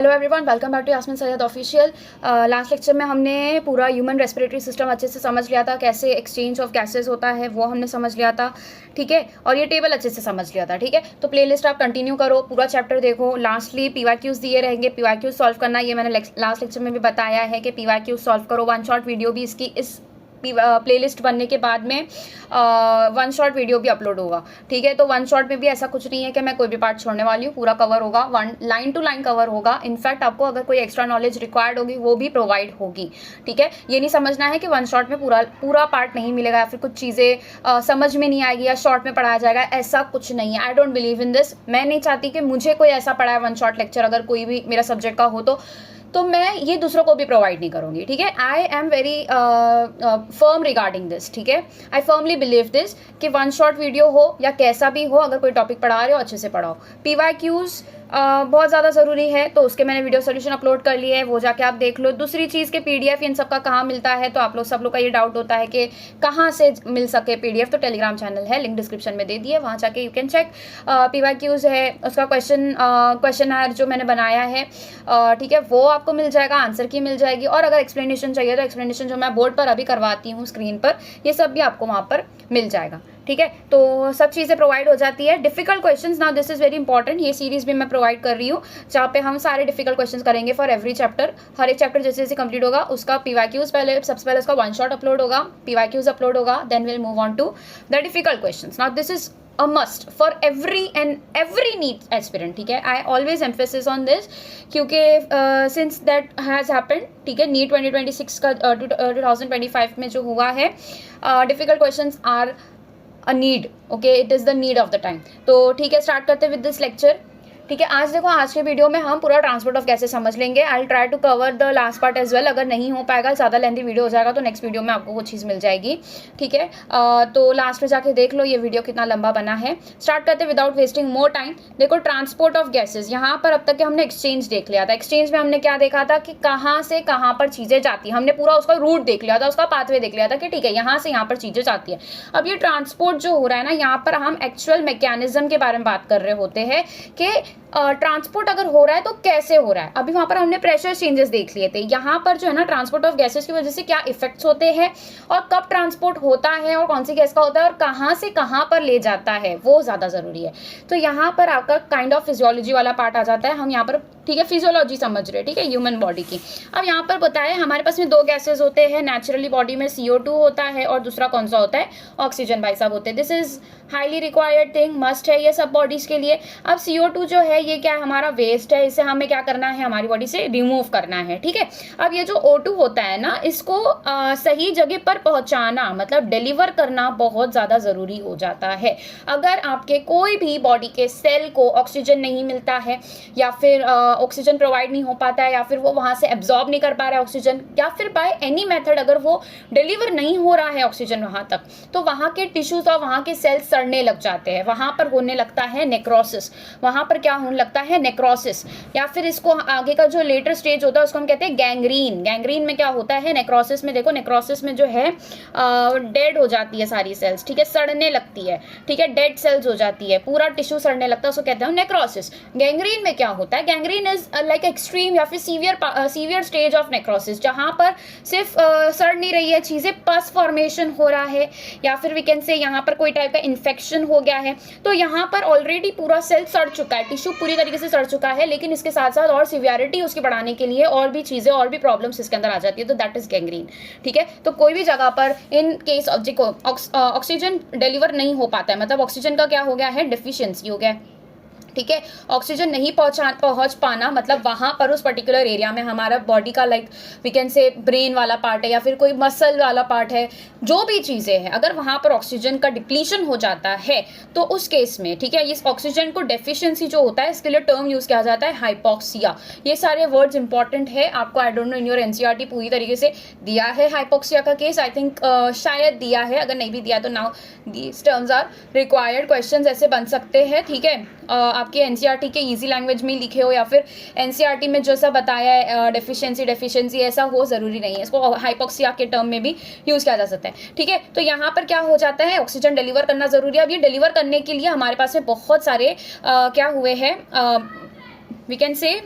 Hello everyone, welcome back to Yasmin Syed official. Last lecture में हमने पूरा ह्यूमन रेस्पिरेटरी सिस्टम अच्छे से समझ लिया था, कैसे एक्सचेंज ऑफ गैसेस होता है वो हमने समझ लिया था, ठीक है। और ये टेबल अच्छे से समझ लिया था, ठीक है। तो प्लेलिस्ट आप कंटिन्यू करो, पूरा चैप्टर देखो। लास्टली पीवाईक्यूज दिए रहेंगे, पीवाईक्यूज सॉल्व करना, ये मैंने लास्ट लेक्चर में भी बताया है कि पीवाईक्यूज सॉल्व करो। वन शॉट वीडियो भी इसकी इस प्लेलिस्ट बनने के बाद में वन शॉट वीडियो भी अपलोड होगा, ठीक है। तो वन शॉट में भी ऐसा कुछ नहीं है कि मैं कोई भी पार्ट छोड़ने वाली हूँ, पूरा कवर होगा, one line to line cover होगा। इनफैक्ट आपको अगर कोई एक्स्ट्रा नॉलेज रिक्वायर्ड होगी वो भी प्रोवाइड होगी, ठीक है। ये नहीं समझना है कि वन शॉट में पूरा पार्ट नहीं मिलेगा या फिर कुछ चीज़ें समझ में नहीं आएगी या शॉर्ट में पढ़ाया जाएगा, ऐसा कुछ नहीं है। I don't believe in this. मैं नहीं चाहती कि मुझे कोई ऐसा पढ़ाए वन शॉट लेक्चर, अगर कोई भी मेरा सब्जेक्ट का हो तो मैं ये दूसरों को भी प्रोवाइड नहीं करूंगी, ठीक है। I am very firm regarding this, ठीक है। आई फर्मली बिलीव दिस कि वन शॉट वीडियो हो या कैसा भी हो, अगर कोई टॉपिक पढ़ा रहे हो अच्छे से पढ़ाओ। पीवाईक्यूज बहुत ज़्यादा ज़रूरी है, तो उसके मैंने वीडियो सोल्यूशन अपलोड कर लिए है, वो जाके आप देख लो। दूसरी चीज़ के पीडीएफ इन सब का कहाँ मिलता है, तो आप लोग सब लोग का ये डाउट होता है कि कहाँ से मिल सके पीडीएफ। तो टेलीग्राम चैनल है, लिंक डिस्क्रिप्शन में दे दिए, वहाँ जाके यू कैन चेक। पीवाईक्यूज है, उसका क्वेश्चन जो मैंने बनाया है, ठीक है, वो आपको मिल जाएगा, आंसर की मिल जाएगी। और अगर एक्सप्लेनेशन चाहिए तो एक्सप्लेनेशन जो मैं बोर्ड पर अभी करवाती हूँ स्क्रीन पर, ये सब भी आपको वहाँ पर मिल जाएगा, ठीक है। तो सब चीज़ें प्रोवाइड हो जाती है। Difficult questions, now this is very important, ये सीरीज भी मैं प्रोवाइड कर रही हूँ जहाँ पे हम सारे डिफिकल्ट क्वेश्चंस करेंगे फॉर एवरी चैप्टर। हर एक चैप्टर जैसे जैसे कंप्लीट होगा उसका पीवाईक्यूज सबसे पहले उसका वन शॉट अपलोड होगा, पीवाईक्यूज अपलोड होगा, then will move on to the difficult questions. Now this is a must for every NEET aspirant, ठीक है। I always emphasis on this क्योंकि since that has happened, ठीक है, NEET 2026 का 2025 में जो हुआ है, difficult questions are a need, okay, it is the need of the time। तो ठीक है, स्टार्ट करते विद दिस लेक्चर, ठीक है। आज देखो, आज के वीडियो में हम पूरा ट्रांसपोर्ट ऑफ गैसेस समझ लेंगे। I try to cover the last part as well. अगर नहीं हो पाएगा, ज़्यादा लेंथी वीडियो हो जाएगा, तो नेक्स्ट वीडियो में आपको वो चीज़ मिल जाएगी, ठीक है। तो लास्ट में जाके देख लो ये वीडियो कितना लंबा बना है। स्टार्ट करते विदाउट वेस्टिंग मोर टाइम। देखो, ट्रांसपोर्ट ऑफ गैसेज, यहाँ पर अब तक के हमने एक्सचेंज देख लिया था। एक्सचेंज में हमने क्या देखा था कि कहाँ से कहाँ पर चीज़ें जाती हैं, हमने पूरा उसका रूट देख लिया था, उसका पाथवे देख लिया था कि ठीक है, यहाँ से यहाँ पर चीज़ें जाती है। अब ये ट्रांसपोर्ट जो हो रहा है ना, यहाँ पर हम एक्चुअल मैकेनिज्म के बारे में बात कर रहे होते हैं कि ट्रांसपोर्ट अगर हो रहा है तो कैसे हो रहा है। अभी वहां पर हमने प्रेशर चेंजेस देख लिए थे, यहाँ पर जो है ना ट्रांसपोर्ट ऑफ गैसेस की वजह से क्या इफेक्ट्स होते हैं और कब ट्रांसपोर्ट होता है और कौन सी गैस का होता है और कहाँ से कहाँ पर ले जाता है, वो ज़्यादा ज़रूरी है। तो यहाँ पर आपका काइंड ऑफ फिजियोलॉजी वाला पार्ट आ जाता है। हम यहाँ पर, ठीक है, फिजियोलॉजी समझ रहे हैं, ठीक है, ह्यूमन बॉडी की। अब यहाँ पर बताया हमारे पास में दो गैसेज होते हैं नेचुरली बॉडी में, CO2 होता है और दूसरा कौन सा होता है, ऑक्सीजन भाई साहब होते हैं। This is highly required thing, must है ये सब बॉडीज के लिए। अब CO2 जो है ये क्या है, हमारा वेस्ट है, इसे हमें क्या करना है, हमारी बॉडी से रिमूव करना है, ठीक है। अब ये जो O2 होता है ना, इसको सही जगह पर पहुंचाना, मतलब डिलीवर करना बहुत ज़्यादा ज़रूरी हो जाता है। अगर आपके कोई भी बॉडी के सेल को ऑक्सीजन नहीं मिलता है या फिर ऑक्सीजन प्रोवाइड नहीं हो पाता है या फिर वो वहाँ से एब्जॉर्ब नहीं कर पा रहा है ऑक्सीजन, या फिर बाय एनी मेथड अगर वो डिलीवर नहीं हो रहा है ऑक्सीजन वहाँ तक, तो वहाँ के टिश्यूज और वहाँ के सेल्स सड़ने लग जाते हैं, वहाँ पर होने लगता है नेक्रोसिस। वहाँ पर क्या होने लगता है, नेक्रोसिस, या फिर इसको आगे का जो लेटर स्टेज होता है उसको हम कहते हैं गैंग्रीन। गैंग्रीन में क्या होता है, नेक्रोसिस में, देखो नेक्रोसिस में जो है डेड हो जाती है सारी सेल्स, ठीक है, सड़ने लगती है, ठीक है, डेड सेल्स हो जाती है, पूरा टिश्यू सड़ने लगता है, उसको कहते हैं नेक्रोसिस। गैंग्रीन में क्या होता है, गैंग्रीन इज लाइक एक्सट्रीम या फिर सीवियर स्टेज ऑफ नेक्रोसिस, जहाँ पर सिर्फ सड़ नहीं रही है चीज़ें, पस फॉर्मेशन हो रहा है या फिर वी कैन से यहाँ पर कोई टाइप का इन्फेक्शन हो गया है। तो यहाँ पर ऑलरेडी पूरा सेल सड़ चुका है, टिश्यू पूरी तरीके से सड़ चुका है, लेकिन इसके साथ साथ और सिवियरिटी उसकी बढ़ाने के लिए और भी चीज़ें और भी प्रॉब्लम्स इसके अंदर आ जाती है, तो दैट इज गैंग्रीन, ठीक है। तो कोई भी जगह पर इन केस ऑक्सीजन डिलीवर नहीं हो पाता है, मतलब ऑक्सीजन का क्या हो गया है, डेफिशिएंसी हो गया है, ठीक है। ऑक्सीजन नहीं पहुंच पाना, मतलब वहाँ पर उस पर्टिकुलर एरिया में हमारा बॉडी का like we can say brain वाला पार्ट है या फिर कोई मसल वाला पार्ट है, जो भी चीज़ें हैं, अगर वहाँ पर ऑक्सीजन का डिप्लीशन हो जाता है तो उस केस में, ठीक है, इस ऑक्सीजन को डेफिशिएंसी जो होता है, इसके लिए टर्म यूज़ किया जाता है हाइपोक्सिया। ये सारे वर्ड्स इंपॉर्टेंट है, आपको I don't know in your NCERT पूरी तरीके से दिया है हाइपोक्सिया का केस, आई थिंक शायद दिया है, अगर नहीं भी दिया तो now these terms are required. Question ऐसे बन सकते हैं, ठीक है, आपके NCERT के इजी लैंग्वेज में लिखे हो या फिर NCERT में जैसा बताया है डेफिशिएंसी ऐसा हो ज़रूरी नहीं है, इसको हाइपोक्सिया के टर्म में भी यूज़ किया जा सकता है, ठीक है। तो यहाँ पर क्या हो जाता है, ऑक्सीजन डिलीवर करना ज़रूरी है। अब ये डिलीवर करने के लिए हमारे पास में बहुत सारे क्या हुए हैं, वी कैन से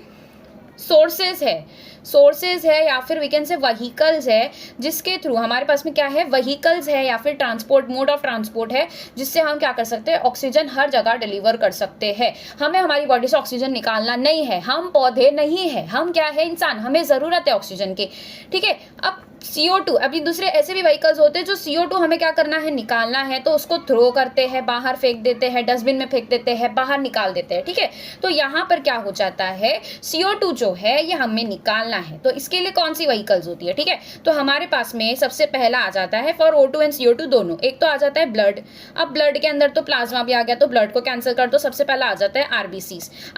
सोर्सेज है या फिर वी कैन से व्हीकल्स है, जिसके थ्रू हमारे पास में क्या है, व्हीकल्स है या फिर ट्रांसपोर्ट, मोड ऑफ ट्रांसपोर्ट है, जिससे हम क्या कर सकते हैं, ऑक्सीजन हर जगह डिलीवर कर सकते हैं। हमें हमारी बॉडी से ऑक्सीजन निकालना नहीं है, हम पौधे नहीं है, हम क्या है, इंसान, हमें ज़रूरत है ऑक्सीजन की, ठीक है। अब CO2, अभी दूसरे ऐसे भी व्हीकल्स होते हैं जो CO2 हमें क्या करना है, निकालना है, तो उसको थ्रो करते हैं, बाहर फेंक देते हैं, डस्टबिन में फेंक देते हैं, बाहर निकाल देते हैं, ठीक है। तो यहाँ पर क्या हो जाता है, CO2 जो है ये हमें निकालना है, तो इसके लिए कौन सी व्हीकल्स होती है, ठीक है। तो हमारे पास में सबसे पहला आ जाता है फॉर O2 एंड CO2 दोनों, एक तो आ जाता है ब्लड। अब ब्लड के अंदर तो प्लाज्मा भी आ गया, तो ब्लड को कैंसिल कर दो, सबसे पहला आ जाता है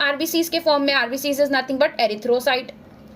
RBCs के फॉर्म में। RBCs is nothing but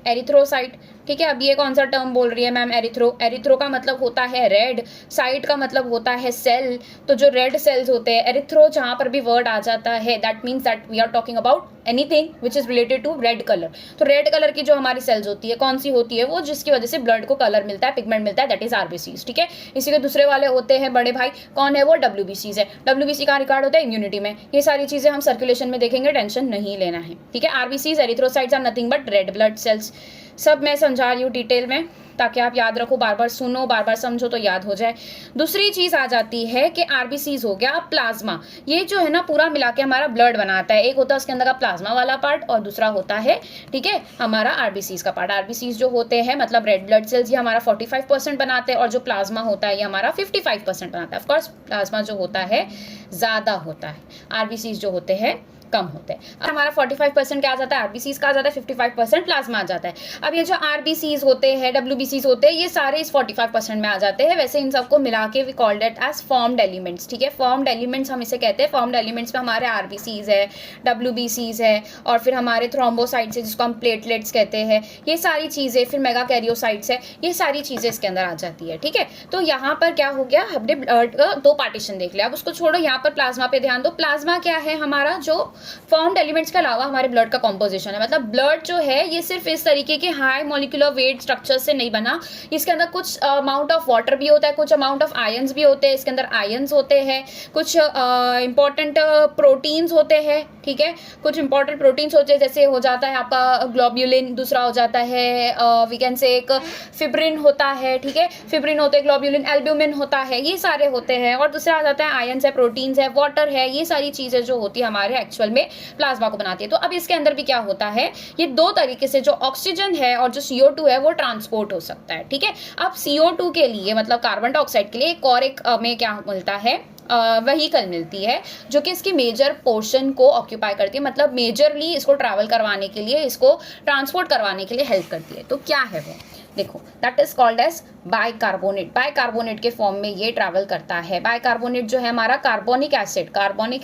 erythrocyte, ठीक है। अब ये कौन सा टर्म बोल रही है मैम, एरिथ्रो का मतलब होता है रेड, साइट का मतलब होता है सेल, तो जो रेड सेल्स होते हैं, एरिथ्रो जहाँ पर भी वर्ड आ जाता है that means that we are talking about anything which is related to red colour. तो रेड कलर की जो हमारी सेल्स होती है, कौन सी होती है वो, जिसकी वजह से ब्लड को कलर मिलता है, पिगमेंट मिलता है, दैट इज RBCs, ठीक है। इसी के दूसरे वाले होते हैं बड़े भाई, कौन है वो, WBCs है। WBC का रिकॉर्ड होता है इम्यूनिटी में। ये सारी चीजें हम सर्कुलेशन में देखेंगे, टेंशन नहीं लेना है, ठीक है। RBCs, erythrocytes are nothing but red blood cells. सब मैं समझा रही हूँ डिटेल में ताकि आप याद रखो, बार बार सुनो, बार बार समझो तो याद हो जाए। दूसरी चीज आ जाती है कि RBCs हो गया। अब प्लाज्मा, ये जो है ना पूरा मिला के हमारा ब्लड बनाता है। एक होता है उसके अंदर का प्लाज्मा वाला पार्ट और दूसरा होता है, ठीक है, हमारा RBCs का पार्ट। RBCs जो होते हैं मतलब रेड ब्लड सेल्स, ये हमारा 45% बनाते हैं और जो प्लाज्मा होता है ये हमारा 55% बनाता है। ऑफकोर्स प्लाज्मा जो होता है ज्यादा होता है, RBCs जो होते हैं कम होते हैं। अब हमारा 45% क्या आ जाता है, RBCs का आ जाता है, 55% प्लाज्मा आ जाता है। अब ये जो RBCs होते हैं, WBCs होते हैं, ये सारे इस 45% में आ जाते हैं। वैसे इन सबको मिला के we called it as formed elements, ठीक है। फॉर्म्ड एलिमेंट्स हम इसे कहते हैं। फॉर्म्ड एलिमेंट्स में हमारे RBCs है, WBCs है और फिर हमारे थ्रोम्बोसाइट्स है जिसको हम प्लेटलेट्स कहते हैं, ये सारी चीज़ें, फिर मेगा कैरियोसाइट्स है, ये सारी चीज़ें इसके अंदर आ जाती है, ठीक है। तो यहाँ पर क्या हो गया, हमने ब्लड का 2 पार्टीशन देख लिया। अब उसको छोड़ो, यहाँ पर प्लाज्मा पे ध्यान दो। प्लाज्मा क्या है, हमारा जो फॉर्म्ड एलिमेंट्स के अलावा हमारे ब्लड का कॉम्पोजिशन है। मतलब ब्लड जो है ये सिर्फ इस तरीके के हाई मॉलिक्यूलर वेट स्ट्रक्चर से नहीं बना, इसके अंदर कुछ अमाउंट ऑफ वाटर भी होता है, कुछ अमाउंट ऑफ आयंस भी होते हैं, इसके अंदर आयंस होते हैं, कुछ इंपॉर्टेंट प्रोटीन्स होते हैं, ठीक है। कुछ इंपॉर्टेंट प्रोटीन्स होते हैं, जैसे हो जाता है आपका ग्लोब्यूलिन, दूसरा हो जाता है वी कैन से एक फिब्रिन होता है, ठीक है, फिब्रिन होते हैं, ग्लोब्यूलिन, एल्ब्यूमिन होता है, ये सारे होते हैं। और दूसरा आ जाता है आयंस है, प्रोटीन्स है, वाटर है, ये सारी चीजें जो होती है हमारे एक्चुअल में प्लाज्मा को बनाती है। तो अब इसके अंदर भी क्या होता है, ये 2 तरीके से जो ऑक्सीजन है और जो CO2 है वो ट्रांसपोर्ट हो सकता है, ठीक है। अब CO2 के लिए मतलब कार्बन डाइऑक्साइड के लिए एक और एक में क्या मिलता है, व्हीकल मिलती है जो कि इसकी मेजर पोर्शन को ऑक्यूपाई करती है, मतलब मेजरली इसको ट्रैवल करवाने के लिए, इसको ट्रांसपोर्ट करवाने के लिए हेल्प करती है। तो क्या है वो, देखो, that is called as bicarbonate. Bicarbonate के फॉर्म में ये ट्रैवल करता है। बाइकार्बोनेट जो है हमारा कार्बोनिक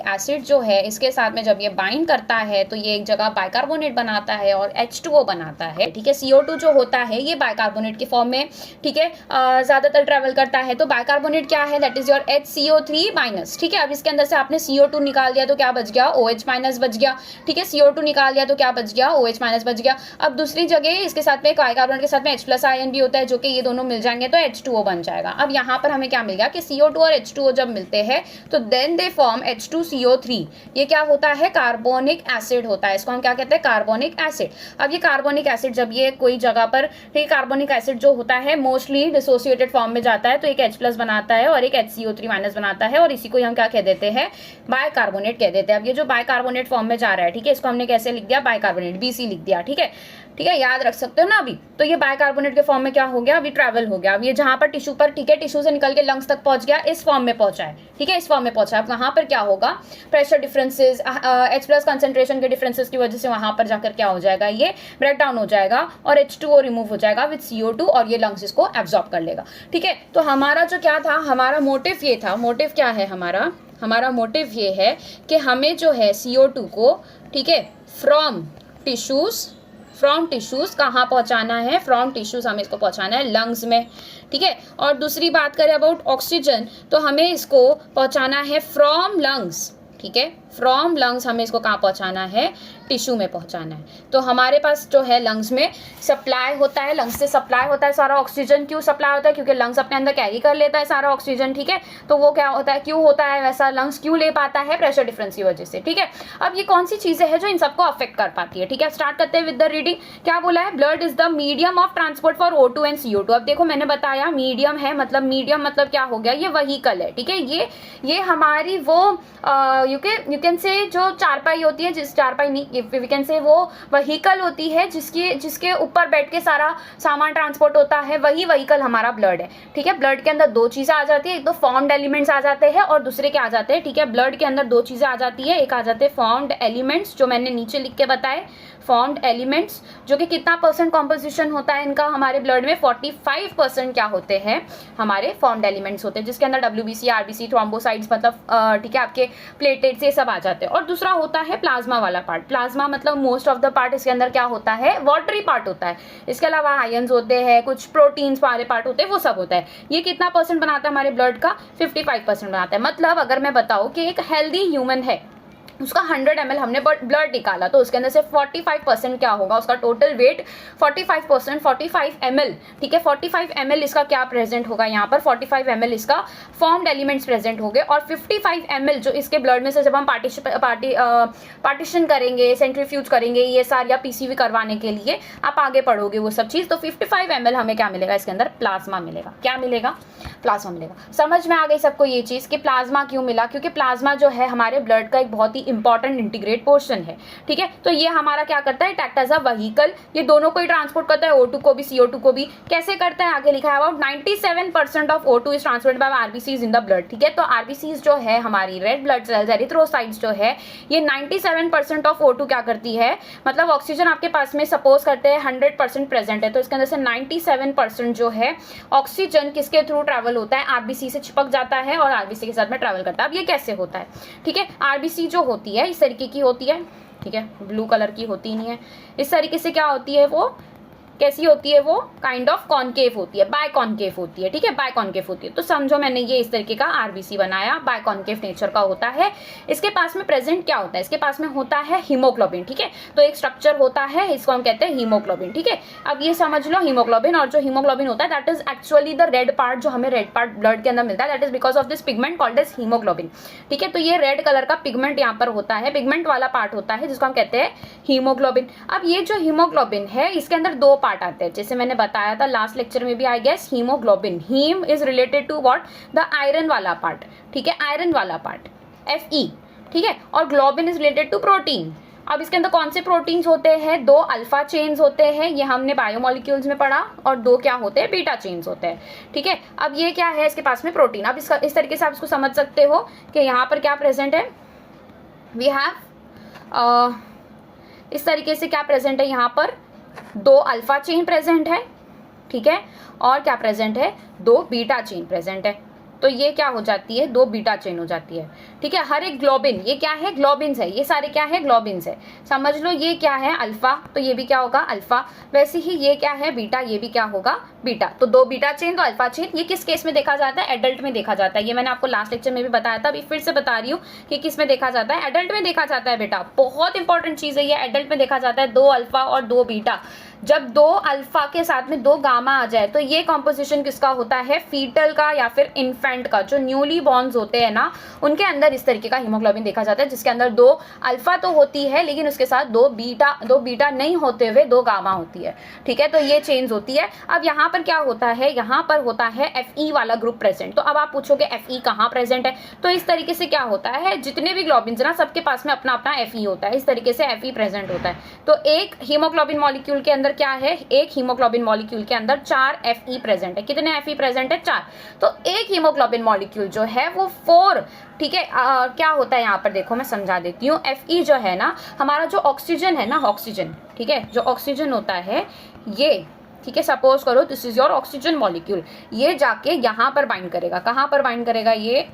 एसिड जो है, इसके साथ में जब ये बाइंड करता है तो ये एक जगह बाइकार्बोनेट बनाता है और H2O बनाता है, ठीक है। CO2 जो होता है ये बाइकार्बोनेट के फॉर्म में, ठीक है, ज्यादातर ट्रैवल करता है। तो बाइकार्बोनेट क्या है, दैट इज योर HCO3-, ठीक है। अब इसके अंदर से आपने CO2 निकाल दिया तो क्या बच गया, OH- बच गया, ठीक है। CO2 निकाल दिया तो क्या बच गया, OH- बच गया। अब दूसरी जगह इसके साथ में बाइकार्बोनेट के साथ में H+ आयन भी होता है, जो कि ये दोनों मिल जाएंगे तो H2O बन जाएगा। अब यहाँ पर हमें क्या मिल गया कि CO2 और H2O जब मिलते हैं तो देन दे फॉर्म H2CO3। ये क्या होता है, कार्बोनिक एसिड होता है, इसको हम क्या कहते हैं, कार्बोनिक एसिड। अब ये कार्बोनिक एसिड जब ये कोई जगह पर, ठीक, कार्बोनिक एसिड जो होता है मोस्टली डिसोसिएटेड फॉर्म में जाता है, तो एक H+ बनाता है और एक HCO3- बनाता है और इसी को हम क्या कह देते हैं, बाइकार्बोनेट कह देते हैं। अब ये जो बाइकार्बोनेट फॉर्म में जा रहा है, ठीक है, इसको हमने कैसे लिख दिया, बाइकार्बोनेट, BC लिख दिया, ठीक है, ठीक है, याद रख सकते हो ना अभी। तो ये बाइकार्बोनेट के फॉर्म में क्या हो गया, अभी ट्रैवल हो गया। अब ये जहां पर टिश्यू पर, ठीक है, टिश्यू से निकल के लंग्स तक पहुंच गया, इस फॉर्म में पहुंचा है, ठीक है, इस फॉर्म में पहुंचा। अब वहां पर क्या होगा, प्रेशर डिफरेंसेस, H+ कंसेंट्रेशन के डिफरेंसेस की वजह से वहां पर जाकर क्या हो जाएगा, ये ब्रेक डाउन हो जाएगा और H2O रिमूव हो जाएगा विद CO2 और ये लंग्स इसको एब्जॉर्ब कर लेगा, ठीक है। तो हमारा जो क्या था, हमारा मोटिव ये था, मोटिव क्या है हमारा मोटिव ये है कि हमें जो है CO2 को, ठीक है, फ्रॉम टिश्यूज कहाँ पहुंचाना है, फ्रॉम टिश्यूज हमें इसको पहुंचाना है लंग्स में, ठीक है। और दूसरी बात करें अबाउट ऑक्सीजन, तो हमें इसको पहुंचाना है फ्रॉम लंग्स, ठीक है, फ्रॉम लंग्स हमें इसको कहाँ पहुँचाना है, टिश्यू में पहुँचाना है। तो हमारे पास जो है लंग्स में सप्लाई होता है, लंग्स से सप्लाई होता है सारा ऑक्सीजन। क्यों सप्लाई होता है? क्योंकि लंग्स अपने अंदर कैरी कर लेता है सारा ऑक्सीजन, ठीक है। तो वो क्या होता है, क्यों होता है वैसा, लंग्स क्यों ले पाता है, प्रेशर डिफरेंस की वजह से, ठीक है। अब ये कौन सी चीज़ें हैं जो इन सबको अफेक्ट कर पाती है, ठीक है। स्टार्ट करते हैं विद द रीडिंग। क्या बोला है, blood is the medium of transport for O2 and CO2। अब देखो मैंने बताया मीडियम है, मतलब मीडियम मतलब क्या हो गया, ये व्हीकल है, ठीक है। ये हमारी वो यू कैन से जो चारपाई होती है, जिस चारपाई नहीं, वी कैन से वो व्हीकल होती है जिसके ऊपर बैठ के सारा सामान ट्रांसपोर्ट होता है, वही व्हीकल हमारा ब्लड है, ठीक है। ब्लड के अंदर दो चीज़ें आ जाती है, एक तो फॉर्म्ड एलिमेंट्स आ जाते हैं और दूसरे क्या आ जाते हैं, ठीक है। ब्लड के अंदर दो चीज़ें आ जाती है, एक आ जाते हैं फॉर्म्ड एलिमेंट्स जो मैंने नीचे लिख के बताए, फॉर्म्ड एलिमेंट्स जो कि कितना % कॉम्पोजिशन होता है इनका हमारे ब्लड में, 45% क्या होते हैं हमारे फॉर्म्ड एलिमेंट्स होते हैं, जिसके अंदर WBC, RBC, थ्रोम्बोसाइट्स, मतलब ठीक है, आपके प्लेटलेट्स ये सब आ जाते हैं। और दूसरा होता है प्लाज्मा वाला पार्ट। प्लाज्मा मतलब मोस्ट ऑफ द पार्ट इसके अंदर क्या होता है, वाटरी पार्ट होता है। इसके अलावा आयंस होते हैं, कुछ प्रोटीन्स वाले पार्ट होते हैं, वो सब होता है। ये कितना % बनाता है हमारे ब्लड का, 55% बनाता है। मतलब अगर मैं बताऊँ कि एक हेल्दी ह्यूमन है, उसका 100 ml हमने ब्लड निकाला, तो उसके अंदर से 45% क्या होगा, उसका टोटल वेट 45%, 45 ml, ठीक है। 45 ml इसका क्या प्रेजेंट होगा यहाँ पर, 45 ml इसका फॉर्म्ड एलिमेंट्स प्रेजेंट होंगे। और 55 ml जो इसके ब्लड में से जब हम पार्टीशन करेंगे, सेंट्रीफ्यूज करेंगे ये सार या PCV करवाने के लिए आप आगे पढ़ोगे वो सब चीज़, तो 55 ml हमें क्या मिलेगा, इसके अंदर प्लाज्मा मिलेगा। क्या मिलेगा, प्लाज्मा मिलेगा। समझ में आ गई सबको ये चीज़ कि प्लाज्मा क्यों मिला, क्योंकि प्लाज्मा जो है हमारे ब्लड का एक बहुत ही इंपॉर्टेंट इंटीग्रेट पोर्शन है, ठीक है। तो ये हमारा क्या करता है, एक्ट एज अ व्हीकल, ये दोनों को ही ट्रांसपोर्ट करता है, O2 को भी CO2 को भी। कैसे करता है, आगे लिखा है about 97% of O2 is transported by RBCs in the blood, ठीक है। तो RBCs जो है हमारी रेड ब्लड सेल्स, एरिथ्रोसाइट्स जो है, ये 97% ऑफ O2 क्या करती है, मतलब ऑक्सीजन आपके पास में सपोज करते हैं 100% प्रेजेंट है, तो इसके अंदर से 97% जो है ऑक्सीजन किसके थ्रू ट्रैवल होता है, RBC से चिपक जाता है और RBC के साथ में ट्रैवल करता है। अब ये कैसे होता है, ठीक है। RBC जो होती है इस तरीके की होती है, ठीक है, ब्लू कलर की होती नहीं है, इस तरीके से क्या होती है, वो कैसी होती है, वो काइंड ऑफ कॉनकेव होती है, बाय कॉनकेव होती है, ठीक है, बाय कॉनकेव होती है। तो समझो मैंने ये इस तरीके का RBC बनाया, बाय कॉनकेव नेचर का होता है। इसके पास में प्रेजेंट क्या होता है, इसके पास में होता है हीमोग्लोबिन, ठीक है। तो एक स्ट्रक्चर होता है, इसको हम कहते हैं हीमोग्लोबिन, ठीक है। अब ये समझ लो हीमोग्लोबिन, और जो हीमोग्लोबिन होता है that is actually the red part, जो हमें रेड पार्ट ब्लड के अंदर मिलता है, that is because of this pigment called as haemoglobin, ठीक है। तो ये रेड कलर का पिगमेंट यहाँ पर होता है, पिगमेंट वाला पार्ट होता है जिसको हम कहते हैं हीमोग्लोबिन। अब ये जो हीमोग्लोबिन है इसके अंदर दो पार्ट आते हैं, जैसे मैंने बताया था लास्ट लेक्चर में भी, I guess, haemoglobin, haem is related to what, the iron वाला पार्ट, ठीक है, आयरन वाला पार्ट Fe, ठीक है। और globin is related to protein. अब इसके अंदर कौन से प्रोटीन्स होते हैं, दो अल्फा चेन्स होते हैं, ये हमने बायोमोलिक्यूल्स में पढ़ा, और दो क्या होते हैं, बीटा चेन्स होते हैं, ठीक है। अब ये क्या है, इसके पास में प्रोटीन। अब इसका इस तरीके से आप इसको समझ सकते हो कि यहाँ पर क्या प्रेजेंट है, वी हैव इस तरीके से क्या प्रेजेंट है, यहाँ पर दो अल्फा चेन प्रेजेंट है, ठीक है, और क्या प्रेजेंट है, दो बीटा चेन प्रेजेंट है। तो ये क्या हो जाती है, दो बीटा चेन हो जाती है, ठीक है। हर एक ग्लोबिन, ये क्या है, ग्लोबिन्स है, ये सारे क्या है, ग्लोबिन्स है। समझ लो ये क्या है, अल्फा, तो ये भी क्या होगा, अल्फा। वैसे ही ये क्या है, बीटा, ये भी क्या होगा, बीटा। तो दो बीटा चेन, दो अल्फा चेन। ये किस केस में देखा जाता है, एडल्ट में देखा जाता है। ये मैंने आपको लास्ट लेक्चर में भी बताया था, अभी फिर से बता रही हूँ कि किस में देखा जाता है, एडल्ट में देखा जाता है बेटा। बहुत इंपॉर्टेंट चीज़ है ये, एडल्ट में देखा जाता है, दो अल्फा और दो बीटा। जब दो अल्फा के साथ में दो गामा आ जाए तो ये कॉम्पोजिशन किसका होता है, फीटल का या फिर इन्फेंट का। जो न्यूली बॉर्न्स होते हैं ना, उनके अंदर इस तरीके का हीमोग्लोबिन देखा जाता है, जिसके अंदर दो अल्फा तो होती है लेकिन उसके साथ दो बीटा नहीं होते हुए दो गामा होती है, ठीक है। तो ये चेंज होती है। अब यहाँ पर क्या होता है, यहाँ पर होता है Fe वाला ग्रुप प्रेजेंट। तो अब आप पूछोगे Fe कहाँ प्रेजेंट है, तो इस तरीके से क्या होता है, जितने भी ग्लोबिन्स ना सबके पास में अपना अपना Fe होता है, इस तरीके से Fe प्रेजेंट होता है। तो एक हीमोग्लोबिन मॉलिक्यूल के अंदर क्या है, एक हीमोग्लोबिन मॉलिक्यूल के अंदर 4 Fe प्रेजेंट है। कितने Fe प्रेजेंट है, 4। तो एक हीमोग्लोबिन मॉलिक्यूल जो है वो 4, ठीक है। क्या होता है यहाँ पर देखो मैं समझा देती हूँ। Fe जो है ना, हमारा जो ऑक्सीजन है ना, ऑक्सीजन, ठीक है, जो ऑक्सीजन होता है ये, ठीक है, सपोज करो this is your oxygen molecule, ये जाके यहाँ पर बाइंड करेगा। कहाँ पर बाइंड करेगा, ये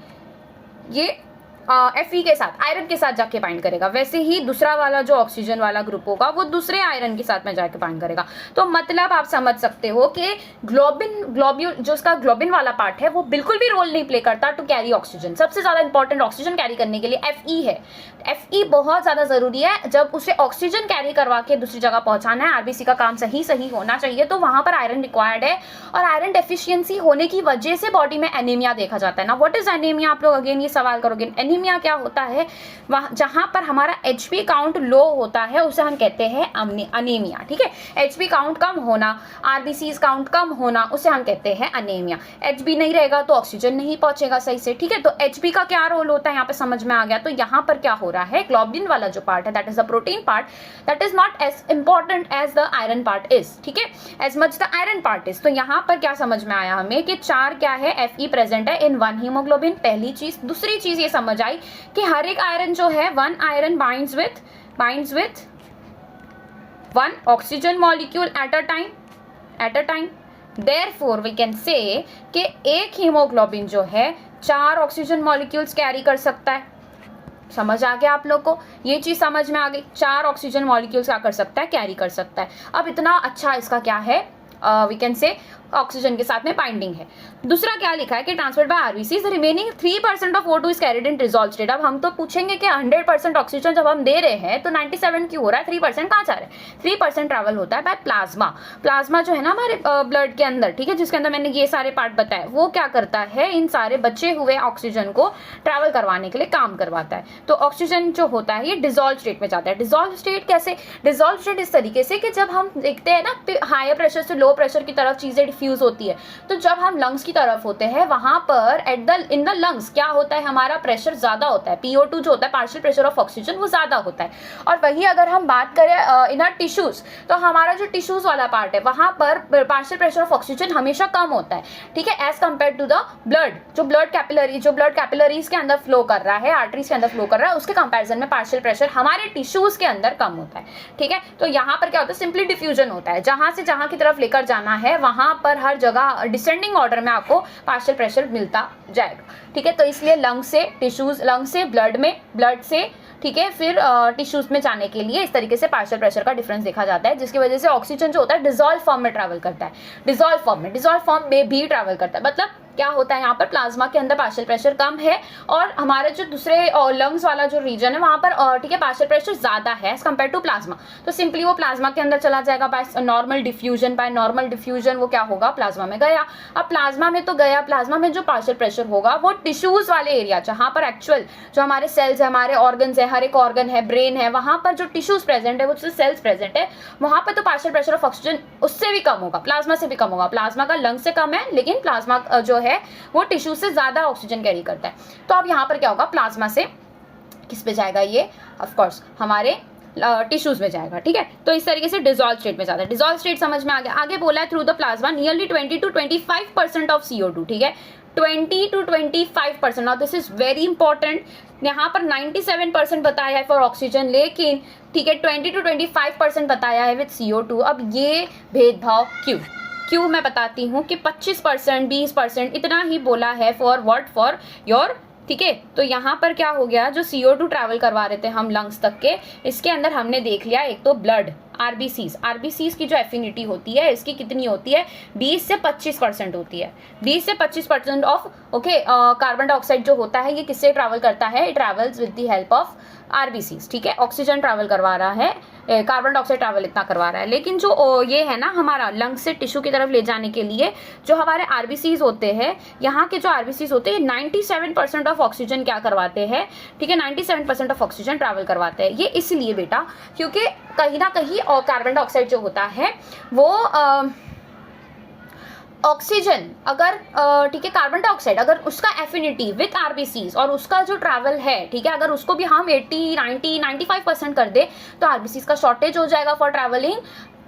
Fe के साथ, आयरन के साथ जाके बाइंड करेगा। वैसे ही दूसरा वाला जो ऑक्सीजन वाला ग्रुप होगा वो दूसरे आयरन के साथ में जाके बाइंड करेगा। तो मतलब आप समझ सकते हो कि ग्लोब्यूल जो उसका ग्लोबिन वाला पार्ट है वो बिल्कुल भी रोल नहीं प्ले करता टू कैरी ऑक्सीजन। सबसे ज्यादा इंपॉर्टेंट ऑक्सीजन कैरी करने के लिए Fe है। Fe बहुत ज्यादा जरूरी है। जब उसे ऑक्सीजन कैरी करवा के दूसरी जगह पहुंचाना है, आरबीसी का काम सही होना चाहिए, तो वहां पर आयरन रिक्वायर्ड है। और आयरन डेफिशिएंसी होने की वजह से बॉडी में एनीमिया देखा जाता है ना। What is anaemia? आप लोग अगेन ये सवाल करोगे, एनीमिया क्या होता है? वहां जहां पर हमारा एचपी काउंट लो होता है उसे हम कहते हैं अनीमिया। ठीक है, एचपी काउंट कम होना, आरबीसीज काउंट कम होना, उसे हम कहते हैं अनीमिया। एचबी नहीं रहेगा तो ऑक्सीजन नहीं पहुंचेगा सही से। ठीक है, तो एचबी का क्या रोल होता है यहाँ पे समझ में आ गया। तो यहाँ पर क्या हो रहा है, ग्लोबिन वाला जो पार्ट है that is the protein part, that is not as important as the iron part is. ठीक है, as much the iron part is. तो यहाँ पर क्या समझ में आया हमें कि 4 क्या है, Fe प्रेजेंट है इन 1 हीमोग्लोबिन। पहली चीज। दूसरी चीज ये समझ आई कि हर एक आयरन जो है, 1 iron binds with 1 oxygen molecule at a time. Therefore we can say कि एक हीमोग्लोबिन जो है 4 ऑक्सीजन मॉलिक्यूल्स कैरी कर सकता है। समझ आ गया आप लोग को? ये चीज समझ में आ गई। 4 ऑक्सीजन मॉलिक्यूल्स क्या कर सकता है, कैरी कर सकता है। अब इतना अच्छा इसका क्या है, वी कैन से ऑक्सीजन के साथ में बाइंडिंग है। दूसरा क्या लिखा है कि transferred by RBC the remaining 3% of O2 is carried in dissolve state. अब हम तो पूछेंगे कि 100% ऑक्सीजन जब हम दे रहे हैं तो 97 क्यों हो रहा है, 3% कहाँ जा रहा है? 3% ट्रैवल होता है बाय प्लाज्मा। प्लाज्मा जो है ना हमारे ब्लड के अंदर, ठीक है, जिसके अंदर मैंने ये सारे पार्ट बताए, वो क्या करता है, इन सारे बचे हुए ऑक्सीजन को ट्रैवल करवाने के लिए काम करवाता है। तो ऑक्सीजन जो होता है ये डिसॉल्व स्टेट में जाता है। डिसॉल्व स्टेट कैसे? डिसॉल्व स्टेट इस तरीके से कि जब हम देखते हैं ना हायर प्रेशर से लो प्रेशर की तरफ चीजें डिफ्यूज होती है, तो जब हम लंग्स की तरफ होते हैं वहां पर इन द लंग्स क्या होता है, हमारा प्रेशर ज्यादा होता है। PO2 जो होता है, पार्शियल प्रेशर ऑफ ऑक्सीजन, वो ज्यादा होता है। और वही अगर हम बात करें इन आवर टिश्यूज, तो हमारा जो टिश्यूज वाला पार्ट है वहां पर पार्शियल प्रेशर ऑफ ऑक्सीजन हमेशा कम होता है। ठीक है, as compare to the blood. जो ब्लड कैपिलरीज के अंदर फ्लो कर रहा है, आर्टरीज के अंदर फ्लो कर रहा है, उसके कंपेरिजन में पार्शियल प्रेशर हमारे टिश्यूज के अंदर कम होता है। ठीक है, तो यहाँ पर क्या होता है, सिंपली डिफ्यूजन होता है। जहां से जहां की तरफ लेकर जाना है वहां पर हर जगह डिसेंडिंग ऑर्डर में आपको पार्शियल प्रेशर मिलता जाएगा। ठीक है, तो इसलिए लंग से टिश्यूज, लंग से ब्लड में, ब्लड से ठीक है फिर टिश्यूज में जाने के लिए इस तरीके से पार्शियल प्रेशर का डिफरेंस देखा जाता है, जिसकी वजह से ऑक्सीजन जो होता है डिसॉल्व फॉर्म में ट्रैवल करता है, डिसॉल्व फॉर्म में भी ट्रैवल करता है। मतलब क्या होता है, यहाँ पर प्लाज्मा के अंदर पार्शियल प्रेशर कम है और हमारे जो दूसरे लंग्स वाला जो रीजन है वहां पर ठीक है पार्शियल प्रेशर ज्यादा है एज कम्पेयर टू प्लाज्मा। तो सिंपली वो प्लाज्मा के अंदर चला जाएगा बाय नॉर्मल डिफ्यूजन। वो क्या होगा, प्लाज्मा में गया। अब प्लाज्मा में तो गया, प्लाज्मा में जो पार्शियल प्रेशर होगा वो टिश्यूज वाले एरिया, जहां पर एक्चुअल जो हमारे सेल्स है, हमारे ऑर्गन्स है, हर एक ऑर्गन है, ब्रेन है, वहां पर जो टिश्यूज प्रेजेंट है, वो जो सेल्स प्रेजेंट है, वहां पर तो पार्शियल प्रेशर ऑफ ऑक्सीजन उससे भी कम होगा, प्लाज्मा से भी कम होगा। प्लाज्मा का लंग से कम है, लेकिन प्लाज्मा जो है वो टिश्यू से ज्यादा ऑक्सीजन कैरी करता है। तो अब यहाँ पर क्या होगा, प्लाज्मा से किस पे जाएगा, ये ऑफ कोर्स हमारे टिश्यूज में जाएगा। ठीक है, तो इस तरीके से डिसॉल्व स्टेट में जाता है। डिसॉल्व स्टेट समझ में आ गया। आगे बोला है through the plasma nearly 20 to 25% of CO2। ठीक है, 20 to 25%। Now this is very important. यहाँ पर 97% बताया है फॉर ऑक्सीजन, लेकिन ठीक है 20 to 25% बताया है विद CO2। अब ये भेदभाव क्यों मैं बताती हूँ कि 25%, 20% इतना ही बोला है फॉर व्हाट, फॉर योर। ठीक है, तो यहाँ पर क्या हो गया, जो CO2 ट्रैवल करवा रहे थे हम लंग्स तक के, इसके अंदर हमने देख लिया एक तो ब्लड, आरबीसीज की जो एफिनिटी होती है इसकी कितनी होती है, 20 से 25% होती है। 20 से 25% ऑफ कार्बन डाइऑक्साइड जो होता है ये किससे ट्रैवल करता है, it travels with the help of RBCs. ठीक है, ऑक्सीजन ट्रैवल करवा रहा है, कार्बन डाइऑक्साइड ट्रैवल इतना करवा रहा है, लेकिन जो ये है ना हमारा लंग से टिश्यू की तरफ ले जाने के लिए जो हमारे आरबीसीज होते हैं, यहाँ के जो आरबीसीज होते हैं 97% ऑफ ऑक्सीजन क्या करवाते हैं। ठीक है, 97% ऑफ ऑक्सीजन ट्रैवल करवाते हैं। ये इसलिए बेटा क्योंकि कहीं ना कहीं कार्बन डाइऑक्साइड जो होता है वो ऑक्सीजन अगर ठीक है, कार्बन डाइऑक्साइड अगर उसका एफिनिटी विथ आरबीसीज और उसका जो ट्रैवल है, ठीक है, अगर उसको भी हम 80, 90, 95% कर दे तो आरबीसीज का शॉर्टेज हो जाएगा फॉर ट्रैवलिंग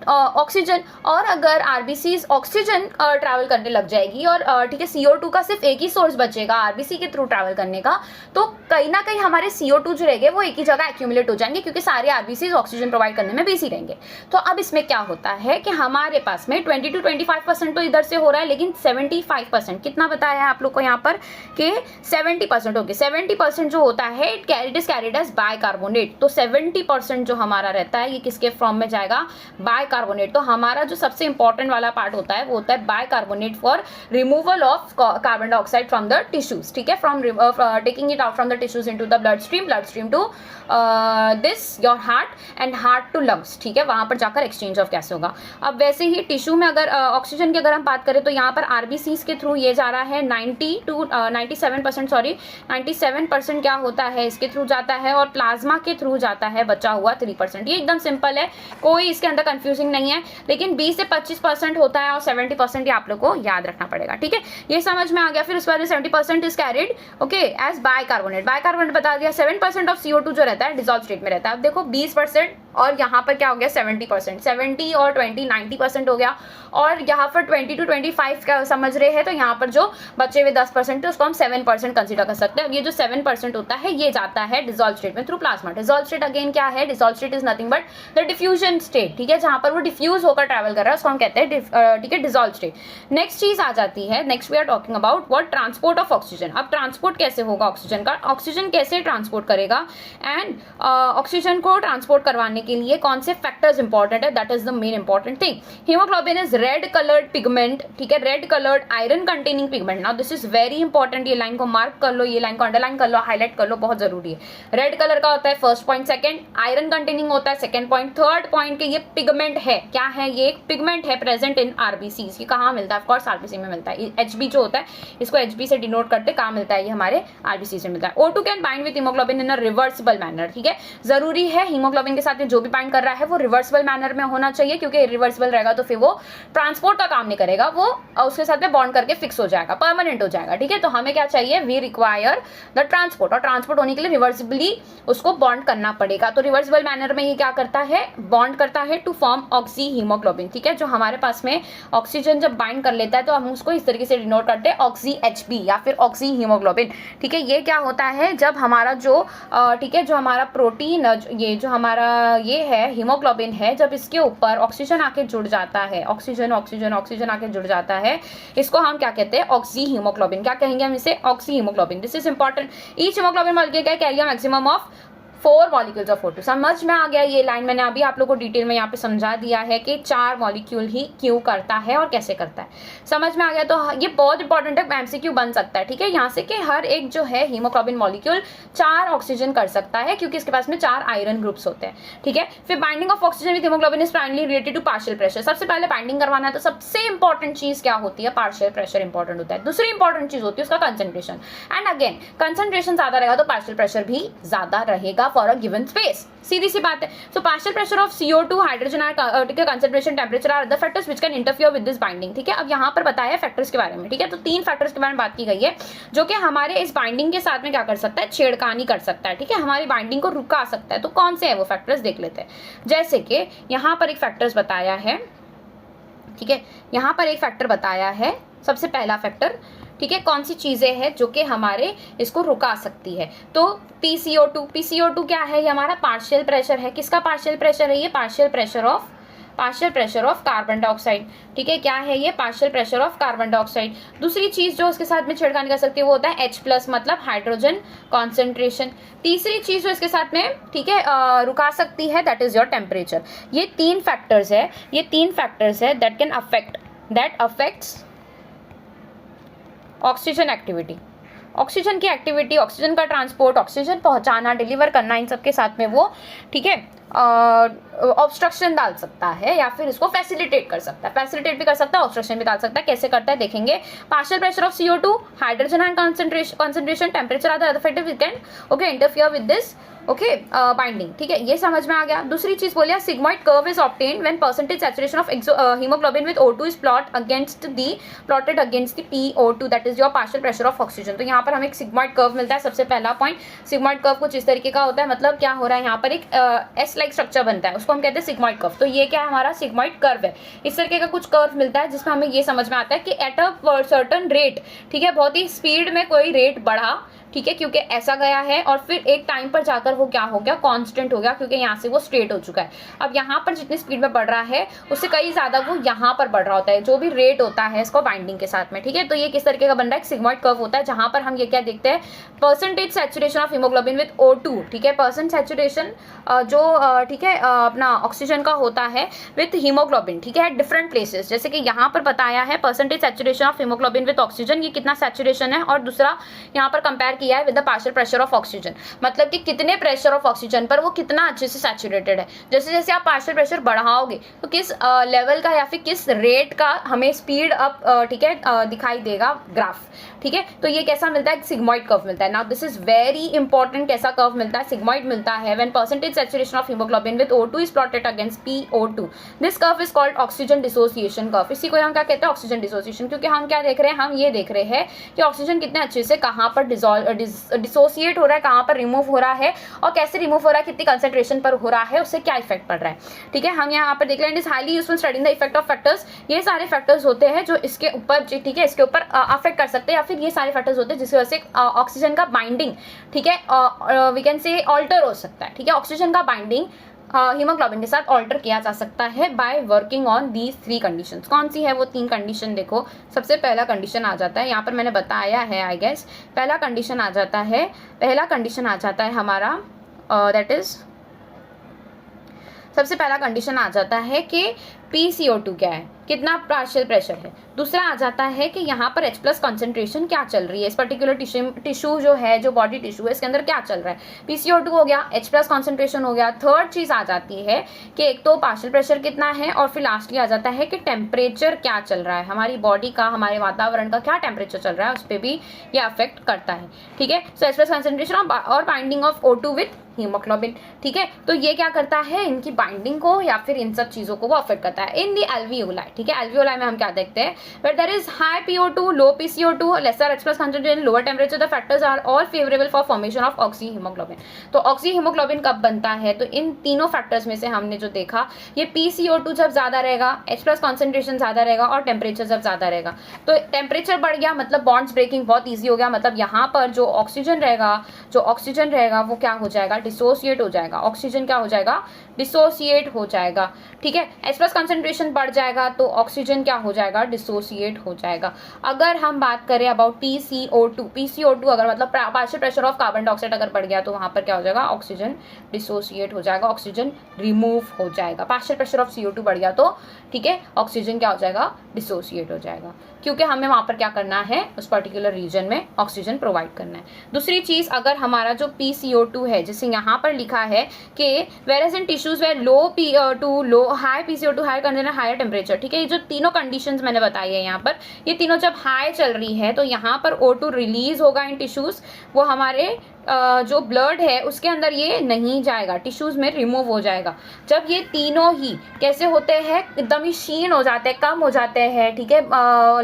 ऑक्सीजन, और अगर आरबीसीज ऑक्सीजन ट्रैवल करने लग जाएगी और ठीक है CO2 का सिर्फ एक ही सोर्स बचेगा आरबीसी के थ्रू ट्रैवल करने का, तो कहीं ना कहीं हमारे CO2 जो रहेंगे वो एक ही जगह एक्यूमुलेट हो जाएंगे, क्योंकि सारे आरबीसीज ऑक्सीजन प्रोवाइड करने में बिजी रहेंगे। तो अब इसमें क्या होता है कि हमारे पास में 20 to 25% तो इधर से हो रहा है, लेकिन 75% कितना बताया है आप लोग को यहाँ पर कि 70% होगी। 70% जो होता है it is carried as bicarbonate. तो 70% जो हमारा रहता है ये किसके फॉर्म में जाएगा? बाइकार्बोनेट। तो हमारा जो सबसे इंपॉर्टेंट वाला पार्ट होता है वो होता है bicarbonate for removal of carbon dioxide from the tissues, ठीक है, from taking it out from the tissues into the blood stream to this your heart and heart to lungs, ठीक है, वहां पर जाकर एक्सचेंज ऑफ गैस होगा। अब वैसे ही टिश्यू में अगर ऑक्सीजन की अगर हम बात करें तो यहाँ पर आरबीसीज के थ्रू ये जा रहा है 97% क्या होता है इसके थ्रू जाता है, और प्लाज्मा के थ्रू जाता है बचा हुआ 3%। ये एकदम सिंपल है, कोई इसके अंदर कंफ्यूजिंग नहीं है, लेकिन 20 से 25% होता है और 70% ये आप लोग को याद रखना पड़ेगा, ठीक है, ये समझ में आ गया। फिर उस बाद 70% is carried okay as bicarbonate. Bicarbonate बता दिया। 7% ऑफ CO2 जो रहता है डिसॉल्व स्टेट में रहता है। अब देखो 20% और यहाँ पर क्या हो गया 70%, 70 और 20 90% हो गया, और यहाँ पर 20 to 25 का समझ रहे हैं, तो यहाँ पर जो बचे हुए 10% है उसको हम 7% कंसीडर कर सकते हैं। अब ये जो 7% होता है ये जाता है डिसॉल्व स्टेट में through plasma. Dissolve state again क्या है? Dissolve state is nothing but the diffusion state, ठीक है, जहाँ पर वो डिफ्यूज होकर ट्रैवल कर रहा है उसको हम कहते हैं ठीक है डिसॉल्व स्टेट। नेक्स्ट चीज आ जाती है, next we are talking about what transport of oxygen. अब ट्रांसपोर्ट कैसे होगा ऑक्सीजन का? ऑक्सीजन कैसे ट्रांसपोर्ट करेगा, एंड ऑक्सीजन को ट्रांसपोर्ट करवाने के लिए कौन से फैक्टर्स इंपॉर्टेंट है, that is the main important thing. Haemoglobin is red coloured pigment, ठीक है, red coloured iron containing pigment. Now this is very important, ये लाइन को मार्क कर लो, ये लाइन को अंडरलाइन कर लो, हाईलाइट कर लो, बहुत जरूरी है। रेड कलर का होता है first point, second iron containing होता है सेकंड पॉइंट, थर्ड पॉइंट के ये पिगमेंट है, क्या है ये? एक पिगमेंट है प्रेजेंट इन आरबीसीज। ये कहाँ मिलता है? ऑफ कोर्स आरबीसी में मिलता है। HB जो होता है इसको HB से डिनोट करते, कहाँ मिलता है? ये हमारे आरबीसी से मिलता है। O2 can bind with haemoglobin in a reversible manner, ठीक है, जरूरी है हीमोग्लोबिन के साथ में जो भी बाइंड कर रहा है वो रिवर्सिबल मैनर में होना चाहिए, क्योंकि इरिवर्सिबल रहेगा तो फिर वो ट्रांसपोर्ट का काम नहीं करेगा, वो उसके साथ में बॉन्ड करके फिक्स हो जाएगा, परमानेंट हो जाएगा, ठीक है। तो हमें क्या चाहिए? वी रिक्वायर द ट्रांसपोर्ट, और ट्रांसपोर्ट होने के लिए रिवर्सिबली उसको बॉन्ड करना पड़ेगा। तो रिवर्सिबल मैनर में ये क्या करता है? बॉन्ड करता है टू फॉर्म ऑक्सी हीमोग्लोबिन, ठीक है। जो हमारे पास में ऑक्सीजन जब बाइंड कर लेता है तो हम उसको इस तरीके से डिनोट करते हैं ऑक्सी HB या फिर ऑक्सी हीमोग्लोबिन, ठीक है। ये क्या होता है? जब हमारा जो ठीक है जो हमारा प्रोटीन ये जो हमारा ये है हीमोग्लोबिन है, जब इसके ऊपर ऑक्सीजन आके जुड़ जाता है, ऑक्सीजन आके जुड़ जाता है, इसको हम क्या कहते हैं? Oxy haemoglobin. क्या कहेंगे हम इसे? Oxy haemoglobin. This is important. Each haemoglobin molecule carry a maximum of 4 molecules of O2। समझ में आ गया? ये लाइन मैंने अभी आप लोगों को डिटेल में यहाँ पे समझा दिया है कि 4 मॉलिक्यूल ही क्यों करता है और कैसे करता है। समझ में आ गया? तो ये बहुत इंपॉर्टेंट है, MCQ बन सकता है, ठीक है, यहाँ से कि हर एक जो है हीमोग्लोबिन मॉलिक्यूल 4 ऑक्सीजन कर सकता है, क्योंकि इसके पास में 4 आयरन ग्रुप्स होते हैं, ठीक है। फिर binding of oxygen with haemoglobin is primarily related to partial pressure. सबसे पहले बाइंडिंग करवाना है तो सबसे इंपॉर्टेंट चीज क्या होती है? पार्शियल प्रेशर इंपॉर्टेंट होता है। दूसरी इंपॉर्टेंट चीज होती है उसका कंसंट्रेशन, एंड अगेन कंसंट्रेशन ज्यादा रहेगा तो पार्शियल प्रेशर भी ज्यादा रहेगा फॉर अ गिवन स्पेस। सीधी सी बात है। So partial pressure of CO2, hydrogen concentration, temperature are other factors which can interfere with this binding, ठीक है। अब यहाँ पर बताया फैक्टर्स के बारे में, ठीक है। तो 3 फैक्टर्स के बारे में बात की गई है जो कि हमारे इस बाइंडिंग के साथ में क्या कर सकता है? छेड़खानी कर सकता है, ठीक है, हमारी बाइंडिंग को रुका सकता है। तो कौन से है वो फैक्टर्स देख लेते हैं। जैसे कि यहाँ पर एक फैक्टर्स बताया है, ठीक है, यहाँ पर एक फैक्टर बताया है, सबसे पहला फैक्टर, ठीक है, कौन सी चीजें हैं जो कि हमारे इसको रुका सकती है? तो PCO2 क्या है? ये हमारा पार्शियल प्रेशर है। किसका पार्शियल प्रेशर है? ये partial pressure of carbon dioxide, ठीक है। क्या है ये? Partial pressure of carbon dioxide. दूसरी चीज जो उसके साथ में छेड़खानी कर सकती है वो होता है H+, मतलब हाइड्रोजन कॉन्सेंट्रेशन। तीसरी चीज जो इसके साथ में, ठीक है, रुका सकती है, दैट इज योर टेम्परेचर। ये 3 फैक्टर्स है that affects oxygen activity. Oxygen की एक्टिविटी, ऑक्सीजन का ट्रांसपोर्ट, ऑक्सीजन पहुंचाना, डिलीवर करना, इन सब के साथ में वो, ठीक है, ऑब्स्ट्रक्शन डाल सकता है या फिर इसको फैसिलिटेट कर सकता है। फैसिलिटेट भी कर सकता है, ऑब्स्ट्रक्शन भी डाल सकता है। कैसे करता है देखेंगे। Partial pressure of CO2, hydrogen ion concentration, temperature are the other factors which can okay interfere with this okay binding, ठीक है, ये समझ में आ गया। दूसरी चीज बोलिए, sigmoid curve is obtained when percentage saturation of haemoglobin with O2 is plotted against the PO2, that is your partial pressure of oxygen. तो यहाँ पर हमें एक सिग्मॉइड कर्व मिलता है। सबसे पहला पॉइंट, सिग्मॉइड कर्व कुछ इस तरीके का होता है, मतलब क्या हो रहा है यहाँ पर एक S एस लाइक स्ट्रक्चर बनता है, उसको हम कहते हैं सिग्मॉइड कर्व। तो ये क्या है, हमारा सिग्मॉइड कर्व है। इस तरीके का कुछ कर्व मिलता है जिसमें हमें ये समझ में आता है कि एट अ सर्टन रेट, ठीक है, बहुत ही स्पीड में कोई रेट बढ़ा, ठीक है, क्योंकि ऐसा गया है, और फिर एक टाइम पर जाकर वो क्या हो गया, कांस्टेंट हो गया, क्योंकि यहाँ से वो स्ट्रेट हो चुका है। अब यहाँ पर जितनी स्पीड में बढ़ रहा है उससे कई ज्यादा वो यहाँ पर बढ़ रहा होता है, जो भी रेट होता है इसको बाइंडिंग के साथ में, ठीक है। तो ये किस तरीके का बन रहा है, एक सिग्मॉइड कर्व होता है, जहां पर हम ये क्या देखते हैं, percentage saturation of haemoglobin with O2, ठीक है, परसेंट सैचुरेशन जो ठीक है अपना ऑक्सीजन का होता है विद हीमोग्लोबिन, ठीक है, डिफरेंट प्लेसेस। जैसे कि यहाँ पर बताया है percentage saturation of haemoglobin with oxygen, ये कितना सैचुरेशन है, और दूसरा यहाँ पर कंपेयर किया है with the partial pressure of oxygen, मतलब कि कितने प्रेशर ऑफ ऑक्सीजन पर वो कितना अच्छे से सैचुरेटेड है। जैसे जैसे आप पार्शियल प्रेशर बढ़ाओगे तो किस लेवल का या फिर किस रेट का हमें स्पीड अप, ठीक है, दिखाई देगा ग्राफ, ठीक है। तो ये कैसा मिलता है, सिग्मॉइड कर्व मिलता है। Now this is very important, कैसा कर्व मिलता है, सिग्मॉइड मिलता है when percentage saturation of haemoglobin with O2 is plotted against PO2। This curve is called oxygen dissociation curve. इसी को हम क्या कहते हैं, ऑक्सीजन डिसोसिएशन, क्योंकि हम क्या देख रहे हैं, हम ये देख रहे हैं कि ऑक्सीजन कितने अच्छे से कहाँ पर डिसोसिएट हो रहा है, कहाँ पर रिमूव हो रहा है, और कैसे रिमूव हो रहा है, कितनी कंसेंट्रेशन पर हो रहा है, उससे क्या इफेक्ट पड़ रहा है, ठीक है। हम यहाँ पर देख रहे हैं, is highly useful studying the effect of factors. ये सारे फैक्टर्स होते हैं जो इसके ऊपर, ठीक है, इसके ऊपर अफेक्ट कर सकते हैं, या फिर ये सारे फैक्टर्स होते हैं जिसकी वजह से ऑक्सीजन का बाइंडिंग, ठीक है, वी कैन से ऑल्टर हो सकता है, ठीक है। ऑक्सीजन का बाइंडिंग हीमोग्लोबिन के साथ ऑल्टर किया जा सकता है by working on these 3 conditions. कौन सी है वो 3 कंडीशन, देखो। सबसे पहला कंडीशन आ जाता है, यहाँ पर मैंने बताया है आई गेस, पहला कंडीशन आ जाता है, पहला कंडीशन आ जाता है हमारा दैट इज, सबसे पहला कंडीशन आ जाता है कि PCO2 क्या है, कितना पार्शियल प्रेशर है। दूसरा आ जाता है कि यहाँ पर H+ कॉन्सेंट्रेशन क्या चल रही है, इस पर्टिकुलर टिश्यू जो है, जो बॉडी टिश्यू है, इसके अंदर क्या चल रहा है। PCO2 हो गया, H+ कॉन्सेंट्रेशन हो गया। थर्ड चीज आ जाती है कि एक तो पार्शियल प्रेशर कितना है, और फिर लास्टली आ जाता है कि टेम्परेचर क्या चल रहा है, हमारी बॉडी का, हमारे वातावरण का क्या टेम्परेचर चल रहा है, उस पर भी ये अफेक्ट करता है, ठीक है। सो H+ कॉन्सेंट्रेशन और binding of O2 with haemoglobin, ठीक है। तो ये क्या करता है, इनकी बाइंडिंग को या फिर इन सब चीजों को वो अफेक्ट करता है। इन दी एल्वियोलाई, ठीक है, एल्वियोलाई में हम क्या देखते हैं, where there is high PO2, low PCO2, lesser H+ concentration, lower temperature, the factors are all favorable for formation of oxyhemoglobin। तो ऑक्सीहीमोग्लोबिन कब बनता है, तो इन तीनों फैक्टर्स में से हमने जो देखा, ये PCO2 जब ज्यादा रहेगा, H+ कॉन्सेंट्रेशन ज्यादा रहेगा, और टेम्परेचर जब ज्यादा रहेगा। तो टेम्परेचर बढ़ गया मतलब बॉन्ड्स ब्रेकिंग बहुत ईजी हो गया, मतलब यहाँ पर जो ऑक्सीजन रहेगा वो क्या हो जाएगा, डिसोसिएट हो जाएगा। ऑक्सीजन क्या हो जाएगा, डिसोसिएट हो जाएगा, ठीक है। H+ कॉन्सेंट्रेशन बढ़ जाएगा तो ऑक्सीजन क्या हो जाएगा, डिसोसिएट हो जाएगा। अगर हम बात करें अबाउट PCO2 अगर मतलब partial pressure of carbon dioxide अगर बढ़ गया तो वहां पर क्या हो जाएगा, ऑक्सीजन डिसोसिएट हो जाएगा, ऑक्सीजन रिमूव हो जाएगा। पार्शियल प्रेशर ऑफ CO2 बढ़ गया तो, ठीक है, ऑक्सीजन क्या हो जाएगा, डिसोसिएट हो जाएगा, क्योंकि हमें वहां पर क्या करना है, उस पर्टिकुलर रीजन में ऑक्सीजन प्रोवाइड करना है। दूसरी चीज, अगर हमारा जो PCO2 है, जैसे यहाँ पर लिखा है कि whereas in tissues where low PO2, low high PCO2, higher content, higher temperature, ठीक है। ये जो तीनों कंडीशंस मैंने बताई है यहाँ पर, ये तीनों जब हाई चल रही है तो यहाँ पर O2 रिलीज होगा इन टिश्यूज, वो हमारे जो ब्लड है उसके अंदर ये नहीं जाएगा, टिश्यूज में रिमूव हो जाएगा। जब ये तीनों ही कैसे होते हैं, एकदम ही क्षीण हो जाते हैं, कम हो जाते हैं, ठीक है,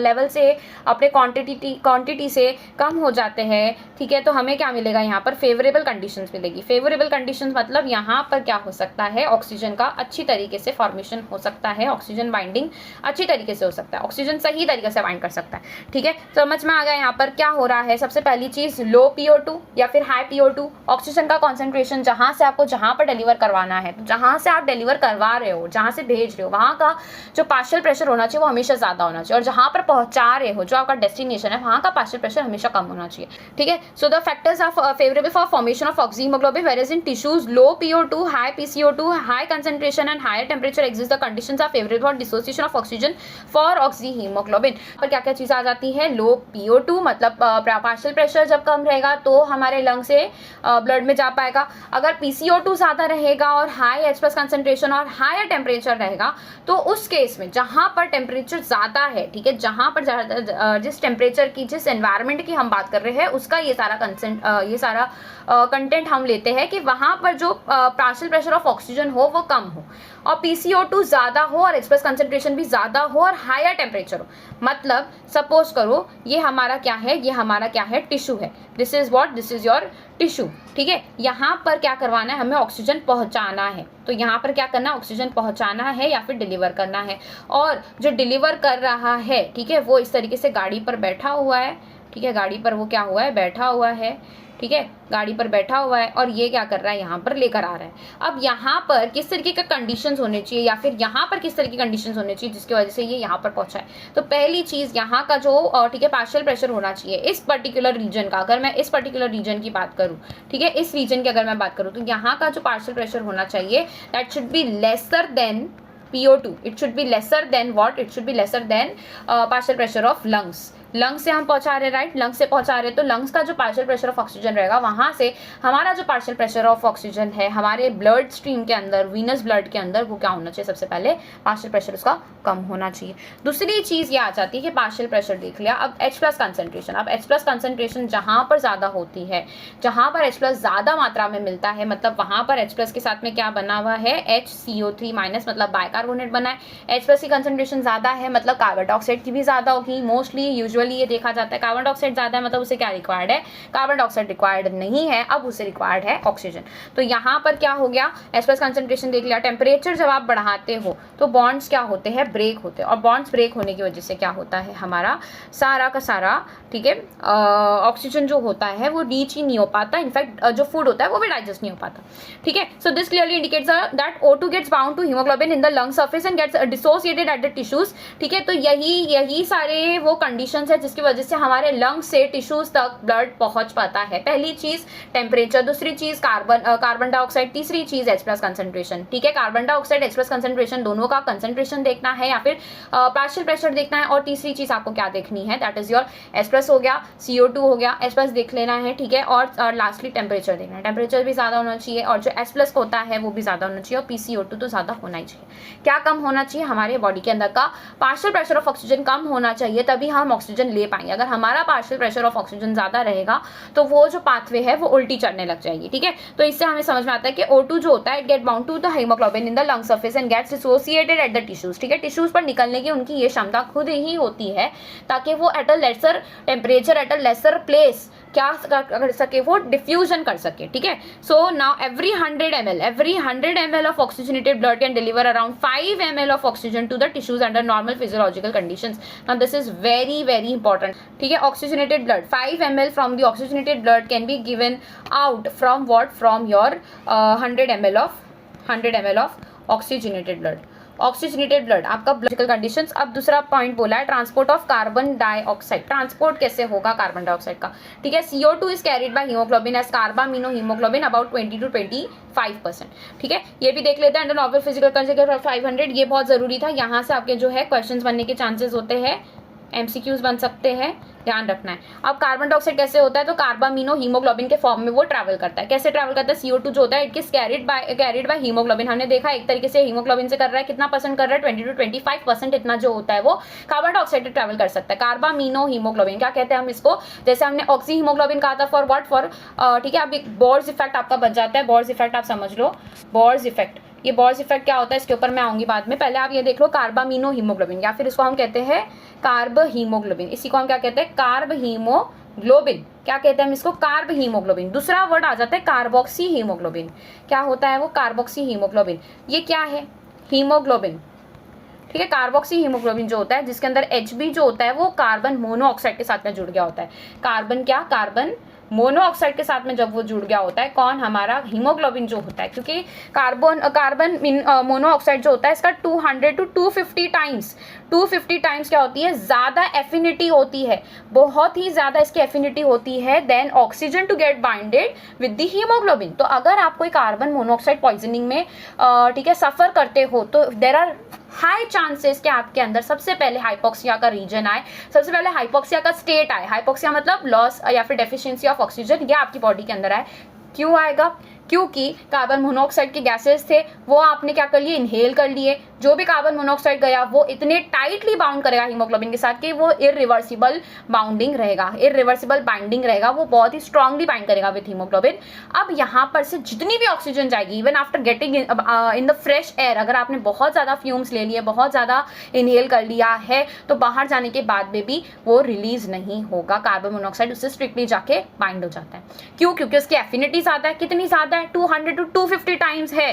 लेवल से अपने क्वांटिटी से कम हो जाते हैं, ठीक है। तो हमें क्या मिलेगा, यहाँ पर फेवरेबल कंडीशंस मिलेगी। फेवरेबल कंडीशंस मतलब यहाँ पर क्या हो सकता है, ऑक्सीजन का अच्छी तरीके से फॉर्मेशन हो सकता है, ऑक्सीजन बाइंडिंग अच्छी तरीके से हो सकता है, ऑक्सीजन सही तरीके से बाइंड कर सकता है, ठीक है। समझ में आ गया यहाँ पर क्या हो रहा है। सबसे पहली चीज, लो PO2 या फिर हाई PO2, ऑक्सीजन का कॉन्सेंट्रेशन जहां से आपको जहां पर डिलीवर करवाना है, तो जहां से आप डिलीवर करवा रहे हो, जहां से भेज रहे हो, वहां का जो पार्शियल प्रेशर होना चाहिए वो हमेशा ज्यादा होना चाहिए, और जहां पर पहुंचा रहे हो, जो आपका डेस्टिनेशन है, वहां का पार्शियल प्रेशर हमेशा कम होना चाहिए, ठीक है। So the factors are favourable for formation of oxyhaemoglobin, whereas in tissues low PO2, high PCO2, high concentration and higher temperature exist, the conditions are favorable for dissociation of oxygen for oxyhemoglobin। पर क्या क्या चीज आ जाती है, लो PO2 मतलब partial pressure जब कम रहेगा तो हमारे लंग से ब्लड में जा पाएगा। अगर PCO2 ज्यादा रहेगा और हाई H+ कंसेंट्रेशन और हायर टेम्परेचर रहेगा तो उस केस में जहां पर टेम्परेचर ज्यादा है, ठीक है, जहां पर जिस टेम्परेचर की, जिस एनवायरनमेंट की हम बात कर रहे हैं, उसका ये सारा कंटेंट हम लेते हैं कि वहां पर जो पार्शियल प्रेशर ऑफ ऑक्सीजन हो वो कम हो, और PCO2 ज्यादा हो और H+ कंसेंट्रेशन भी ज्यादा हो और हायर टेम्परेचर हो। मतलब सपोज करो ये हमारा क्या है, टिश्यू है, दिस इज योर टिश्यू, ठीक है। यहाँ पर क्या करवाना है, हमें ऑक्सीजन पहुँचाना है। तो यहाँ पर क्या करना है, ऑक्सीजन पहुँचाना है या फिर डिलीवर करना है। और जो डिलीवर कर रहा है, ठीक है, वो इस तरीके से गाड़ी पर बैठा हुआ है, ठीक है, गाड़ी पर वो क्या हुआ है, बैठा हुआ है, ठीक है, गाड़ी पर बैठा हुआ है और ये क्या कर रहा है, यहाँ पर लेकर आ रहा है। अब यहाँ पर किस तरीके का कंडीशंस होने चाहिए या फिर यहाँ पर किस तरीके की कंडीशंस होने चाहिए जिसकी वजह से ये यहाँ पर पहुंचा है। तो पहली चीज़ यहाँ का जो ठीक है पार्शियल प्रेशर होना चाहिए इस पर्टिकुलर रीजन का। अगर मैं इस पर्टिकुलर रीजन की बात करूँ, ठीक है, इस रीजन की अगर मैं बात करूँ, तो यहाँ का जो पार्शियल प्रेशर होना चाहिए that should be lesser than PO2. It should be lesser than what? It should be lesser than partial pressure of lungs. Lungs से हम पहुंचा रहे, राइट, लंग्स से पहुंचा रहे, तो लंग्स का जो पार्शियल प्रेशर ऑफ ऑक्सीजन रहेगा वहां से हमारा जो पार्शियल प्रेशर ऑफ ऑक्सीजन है हमारे ब्लड स्ट्रीम के अंदर, वीनस ब्लड के अंदर, वो क्या होना चाहिए, सबसे पहले पार्शियल प्रेशर उसका कम होना चाहिए। दूसरी चीज़ ये आ जाती है कि पार्शियल प्रेशर देख लिया, अब H+ कंसनट्रेशन। अब H+ कंसनट्रेशन जहाँ पर ज़्यादा होती है, जहाँ पर H+ ज़्यादा मात्रा में मिलता है, मतलब वहाँ पर H+ के साथ में क्या बना हुआ है, HCO3- मतलब बाइकार्बोनेट बना है। H+ की कंसनट्रेशन ज़्यादा है मतलब कार्बन डाइऑक्साइड की भी ज़्यादा होगी। मोस्टली यूजुअली ये देखा जाता है कार्बन डाइऑक्साइड ज़्यादा है मतलब उसे क्या रिक्वायर्ड है, कार्बन डाइऑक्साइड रिक्वायर्ड नहीं है, अब उसे रिक्वायर्ड है ऑक्सीजन। तो यहाँ पर क्या हो गया, H+ कंसनट्रेशन देख लिया। टेम्परेचर जब आप बढ़ाते हो तो बॉन्ड्स क्या होते हैं, ब्रेक होते हैं, और बॉन्ड्स ब्रेक होने की वजह से क्या होता है, हमारा सारा का सारा, ठीक है, ऑक्सीजन जो होता है वो रीच ही नहीं हो पाता, इनफैक्ट जो फूड होता है वो भी डाइजेस्ट नहीं हो पाता, ठीक है। So this clearly indicates that O2 gets bound to haemoglobin in the lung surface and gets dissociated at the tissues, ठीक है। तो यही सारे वो कंडीशंस है जिसकी वजह से हमारे लंग से टिश्यूज तक ब्लड पहुंच पाता है। पहली चीज टेम्परेचर, दूसरी चीज कार्बन डाइऑक्साइड, तीसरी चीज H+ कंसंट्रेशन, ठीक है। कार्बन डाइऑक्साइड H+ कंसंट्रेशन दोनों का कंसंट्रेशन देखना है या फिर पार्शियल प्रेशर देखना है, और तीसरी चीज आपको क्या देखनी है, दैट इज योर H+ हो गया, CO2 हो गया, H+ देख लेना है, ठीक है। और लास्टली टेम्परेचर देखना है, टेम्परेचर भी ज्यादा होना चाहिए और जो H+ होता है वो भी ज्यादा होना चाहिए, और PCO2 तो ज्यादा होना ही चाहिए। क्या कम होना चाहिए, हमारे बॉडी के अंदर का पार्शियल प्रेशर ऑफ ऑक्सीजन कम होना चाहिए, तभी हम ऑक्सीजन ले पाएंगे। अगर हमारा पार्शियल प्रेशर ऑफ ऑक्सीजन ज्यादा रहेगा तो वो जो पाथवे है वो उल्टी चढ़ने लग जाएगी, ठीक है। तो इससे हमें समझ में आता है कि O2 जो होता है, get bound to the haemoglobin in the lung surface and gets dissociated at the tissues, ठीक है। टिश्यूज पर निकलने की उनकी ये क्षमता खुद ही होती है ताकि वो at a lesser temperature, at a lesser place क्या कर सके, वो डिफ्यूजन कर सके, ठीक है। So now every 100 ml of oxygenated blood can deliver around 5 ml of oxygen to the tissues under normal physiological conditions. Now this is very very important, ठीक है। Oxygenated blood 5 ml from the oxygenated blood can be given out from what, from your 100 ml of oxygenated blood. Oxygenated blood आपका blood conditions. अब दूसरा point बोला है transport of carbon dioxide. Transport कैसे होगा carbon dioxide का, ठीक है। CO2 is carried by haemoglobin as carbamino haemoglobin about 20 to 25%, ठीक है। ये भी देख लेते हैं अंडर नॉर्मल फिजिकल कंडीशन 500, ये बहुत जरूरी था। यहाँ से आपके जो है क्वेश्चंस बनने के चांसेस होते हैं, MCQs बन सकते हैं, ध्यान रखना है। अब कार्बन डाइऑक्साइड कैसे होता है, तो कार्बामिनो हीमोग्लोबिन के फॉर्म में वो ट्रैवल करता है। कैसे ट्रैवल करता है, CO2 जो होता है it is carried by haemoglobin. हमने देखा एक तरीके से हीमोग्लोबिन से कर रहा है, कितना परसेंट कर रहा है, 20 to 25% इतना जो होता है वो कार्बन डाइऑक्साइड ट्रैवल कर सकता है। कार्बामिनो हीमोग्लोबिन क्या कहते हैं हम इसको, जैसे हमने ऑक्सी हीमोग्लोबिन कहा था फॉर व्हाट, फॉर, ठीक है। अब एक बोर्स इफेक्ट आपका बच जाता है। बोर्स इफेक्ट आप समझ लो, बोर्स इफेक्ट, ये बोर्स इफेक्ट क्या होता है इसके ऊपर मैं आऊंगी बाद में। पहले आप ये देख लो कार्बामिनो हीमोग्लोबिन, या फिर इसको हम कहते हैं कार्ब हीमोग्लोबिन। इसी को हम क्या कहते हैं, कार्ब हीमोग्लोबिन। क्या कहते हैं हम इसको, कार्ब हीमोग्लोबिन। दूसरा वर्ड आ जाता है कार्बोक्सी हीमोग्लोबिन। क्या होता है वो, कार्बोक्सी हीमोग्लोबिन। ये क्या है, हीमोग्लोबिन, ठीक है। कार्बोक्सी हीमोग्लोबिन जो होता है जिसके अंदर Hb जो होता है वो कार्बन मोनोऑक्साइड के साथ में जुड़ गया होता है। कार्बन क्या, कार्बन मोनोऑक्साइड के साथ में जब वो जुड़ गया होता है, कौन, हमारा हीमोग्लोबिन जो होता है, क्योंकि कार्बन मोनोऑक्साइड जो होता है इसका 200 to 250 टाइम्स क्या होती है, ज्यादा एफिनिटी होती है, बहुत ही ज्यादा इसकी एफिनिटी होती है than oxygen to get binded with the haemoglobin. तो अगर आप कोई कार्बन मोनोऑक्साइड पॉइजनिंग में ठीक है सफर करते हो तो देयर आर हाई चांसेस कि आपके अंदर सबसे पहले हाइपोक्सिया का रीजन आए, सबसे पहले हाइपोक्सिया का स्टेट आए। हाइपोक्सिया मतलब लॉस या फिर डेफिशिएंसी ऑफ ऑक्सीजन, ये आपकी बॉडी के अंदर आए। क्यों आएगा, क्योंकि कार्बन मोनोऑक्साइड के गैसेस थे वो आपने क्या कर लिए, इनहेल कर लिए। जो भी कार्बन मोनोऑक्साइड गया वो इतने टाइटली बाउंड करेगा हीमोग्लोबिन के साथ कि वो इरिवर्सिबल बाउंडिंग रहेगा, इरिवर्सिबल बाइंडिंग रहेगा, वो बहुत ही स्ट्रांगली बाइंड करेगा विथ हीमोग्लोबिन। अब यहाँ पर से जितनी भी ऑक्सीजन जाएगी even after getting in the fresh air, अगर आपने बहुत ज़्यादा फ्यूम्स ले लिए, बहुत ज़्यादा इनहेल कर लिया है, तो बाहर जाने के बाद में भी वो रिलीज नहीं होगा। कार्बन मोनोऑक्साइड उससे स्ट्रिक्टली जाके बाइंड हो जाता है। क्यों? क्योंकि उसकी एफिनिटी ज़्यादा है। कितनी ज़्यादा है? 200 to 250 टाइम्स है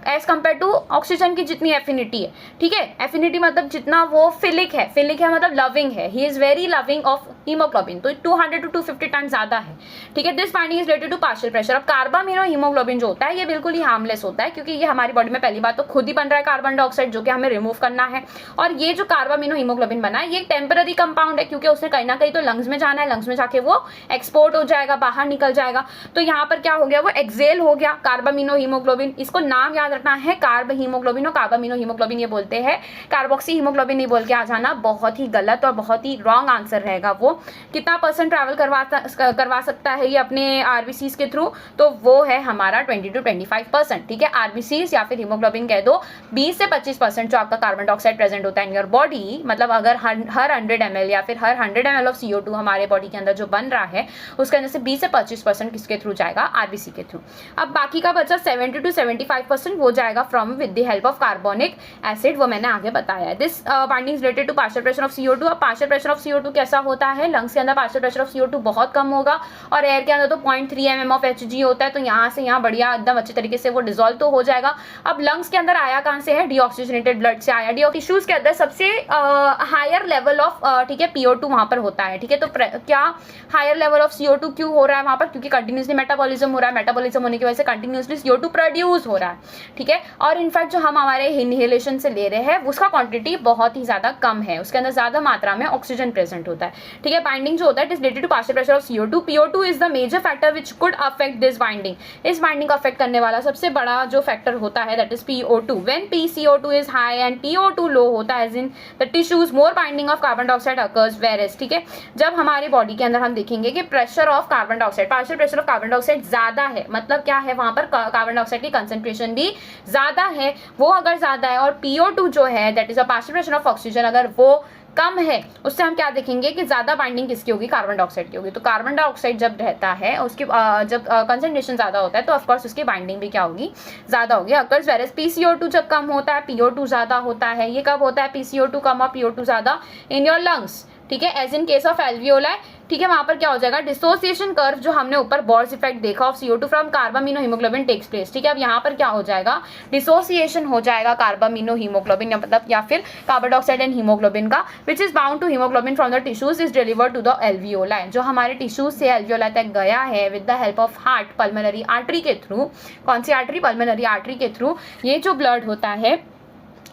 एज कम्पेयर टू ऑक्सीजन की जितनी एफिनिटी है। ठीक है, एफिनिटी मतलब जितना वो फिलिक है, फिलिक है मतलब लविंग है, he is very loving of haemoglobin, तो 200 to 250 टाइम्स ज्यादा है। ठीक है, this binding is related to partial pressure. अब कार्बामिनो हीमोग्लोबिन जो होता है ये बिल्कुल ही हार्मलेस होता है, क्योंकि ये हमारी बॉडी में पहली बात तो खुद ही बन रहा है कार्बन डाइऑक्साइड जो कि हमें रिमूव करना है। और ये जो कार्बामिनो हीमोग्लोबिन बना है ये एक टेम्पररी कंपाउंड है, क्योंकि उसने कहीं ना कहीं तो लंग्स में जाना है, लंग्स में जाके वो एक्सपोर्ट हो जाएगा, बाहर निकल जाएगा। तो यहाँ पर क्या हो गया, वो एक्सेल हो गया कार्बामिनो हीमोग्लोबिन। इसको नाम याद रखना है, कार्ब हीमोग्लोबिन और कार्बामिनो हीमोग्लोबिन ये बोलते हैं, कार्बोक्सी हीमोग्लोबिन नहीं बोल के आ जाना, बहुत ही गलत और बहुत ही रॉन्ग आंसर रहेगा। वो कितना परसेंट ट्रैवल करवा सकता है ये अपने आरबीसीज के थ्रू, तो वो है हमारा 20 to 25%। ठीक है, आरबीसीज या फिर हीमोग्लोबिन कह दो, 20 से 25% जो आपका कार्बन डाइऑक्साइड प्रेजेंट होता है इन योर बॉडी, मतलब अगर हर 100 ml या फिर हर 100 ml ऑफ CO2 हमारे बॉडी के अंदर जो बन रहा है उसके अंदर से 20 से 25% किसके थ्रू जाएगा, आरबीसी के थ्रू। अब बाकी का बचा 70 to 75% वो जाएगा from with the help of carbonic acid, वो मैंने आगे बताया है। This binding is related to partial pressure of CO2। अब पार्शियल प्रेशर ऑफ CO2 कैसा होता है, लंग्स के अंदर पार्शियल प्रेशर ऑफ CO2 बहुत कम होगा और एयर के अंदर तो 0.3 mm ऑफ Hg होता है, तो यहाँ से यहाँ बढ़िया एकदम अच्छे तरीके से वो डिजोल्व तो हो जाएगा। अब लंग्स के अंदर आया कहाँ से है, डीऑक्सीजनेटेड ब्लड से आया। टिश्यूज के अंदर सबसे हायर लेवल ऑफ ठीक है PO2 वहाँ पर होता है। ठीक है, तो क्या हायर लेवल ऑफ CO2 क्यों हो रहा है वहाँ पर, क्योंकि कंटिन्यूसली मेटाबॉलिज्म हो रहा है, मेटाबॉलिज्म होने की वजह से कंटिन्यूसली CO2 प्रोड्यूस हो रहा है। ठीक है, और इनफैक्ट जो हम हमारे इनहेलेशन से ले रहे हैं उसका क्वांटिटी बहुत ही ज्यादा कम है, उसके अंदर ज्यादा मात्रा में ऑक्सीजन प्रेजेंट होता है। ठीक है, बाइंडिंग जो होता है it is related to partial pressure of CO2। PO2 is the major factor which could affect this binding. इस बाइंडिंग को अफेक्ट करने वाला सबसे बड़ा जो फैक्टर होता है that is PO2। When PCO2 is high and PO2 low होता है in the tissues more binding of carbon dioxide occurs whereas. ठीक है, जब हमारी बॉडी के अंदर हम देखेंगे कि pressure of carbon dioxide, partial pressure of carbon dioxide ज्यादा है, मतलब क्या है वहां पर कार्बन डाइऑक्साइड की कंसेंट्रेशन भी ज्यादा है, वो अगर ज्यादा है और PO2 जो है that is a partial pressure of oxygen अगर वो कम है, उससे हम क्या देखेंगे कि ज्यादा बाइंडिंग किसकी होगी, कार्बन डाइऑक्साइड की होगी। तो कार्बन डाइऑक्साइड जब रहता है उसकी जब कंसंट्रेशन ज्यादा होता है तो ऑफकोर्स उसकी बाइंडिंग भी क्या होगी, ज्यादा होगी। अकर्स वेयरएज PCO2 जब कम होता है PO2 ज्यादा होता है। ये कब होता है PCO2 कम और PO2 ज्यादा, इन योर लंग्स। ठीक है, as in case of alveoli. ठीक है, वहां पर क्या हो जाएगा, डिसोसिएशन कर्व जो हमने ऊपर बॉर्स इफेक्ट देखा of CO2 from carbamino haemoglobin takes place. ठीक है, अब यहाँ पर क्या हो जाएगा, डिसोसिएशन हो जाएगा कार्बामिनो हीमोग्लोबिन मतलब या फिर कार्बन डाइऑक्साइड एंड हीमोग्लोबिन का, which is bound to haemoglobin from the tissues is delivered to the alveoli. जो हमारे टिश्यूज से एल्वियोलाई तक गया है with the help of heart pulmonary artery के थ्रू। कौन सी आर्टरी, पल्मोनरी आर्टरी के थ्रू ये जो ब्लड होता है,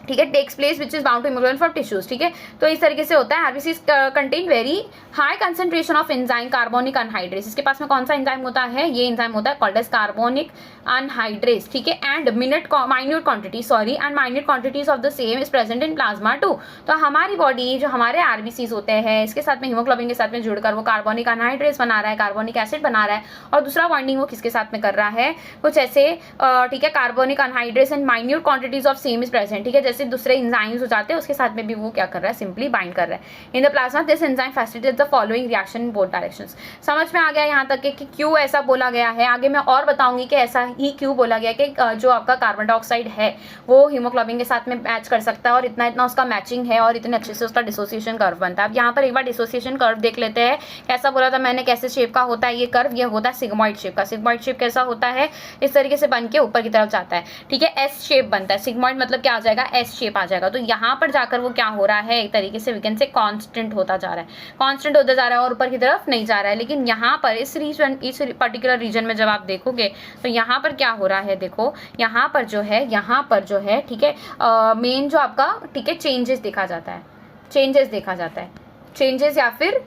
ठीक है, takes place which is bound to haemoglobin from tissues. ठीक है, तो इस तरीके से होता है। RBCs contain very high concentration of enzyme carbonic anhydrase. इसके पास में कौन सा एंजाइम होता है, ये एंजाइम होता है कॉल्ड एज कार्बोनिक अनहाइड्रेस। ठीक है, and minute quantities of the same is present in plasma too. तो हमारी बॉडी जो हमारे आरबीसीज होते हैं इसके साथ में हीमोग्लोबिन के साथ में जुड़कर वो कार्बोनिक अनहाइड्रेस बना रहा है, कार्बोनिक एसिड बना रहा है, और दूसरा बॉन्डिंग वो किसके साथ में कर रहा है, कुछ ऐसे ठीक है, carbonic anhydrase and minute quantities of same is present. ठीक है, जैसे दूसरे एंजाइम्स हो जाते हैं उसके साथ में भी वो क्या कर रहा है, सिंपली बाइंड कर रहा है in the plasma. This enzyme facilitates the following reaction in both directions. समझ में आ गया यहाँ तक कि क्यों ऐसा बोला गया है। आगे मैं और बताऊंगी कि ऐसा ही क्यों बोला गया कि जो आपका कार्बन डाइऑक्साइड है वो हीमोग्लोबिन के साथ में मैच कर सकता है और इतना इतना उसका मैचिंग है और इतने अच्छे से उसका डिसोसिएशन कर्व बनता है। अब यहाँ पर एक बार डिसोसिएशन कर्व देख लेते हैं, कैसा बोला था मैंने, कैसे शेप का होता है ये कर्व, ये होता है सिग्मॉइड शेप का। सिग्मॉइड शेप कैसा होता है, इस तरीके से बन के ऊपर की तरफ जाता है। ठीक है, एस शेप बनता है। सिग्मॉइड मतलब क्या आ जाएगा, एस शेप आ जाएगा। तो यहाँ पर जाकर वो क्या हो रहा है, एक तरीके से वी कैन से कांस्टेंट होता जा रहा है, कांस्टेंट होता जा रहा है और ऊपर की तरफ नहीं जा रहा है। लेकिन यहाँ पर इस रीजन, इस पर्टिकुलर रीजन में जब आप देखोगे तो यहाँ पर क्या हो रहा है, देखो यहाँ पर जो है, यहाँ पर जो है, ठीक है, मेन जो आपका, ठीक है, चेंजेस देखा जाता है, चेंजेस देखा जाता है, चेंजेस या फिर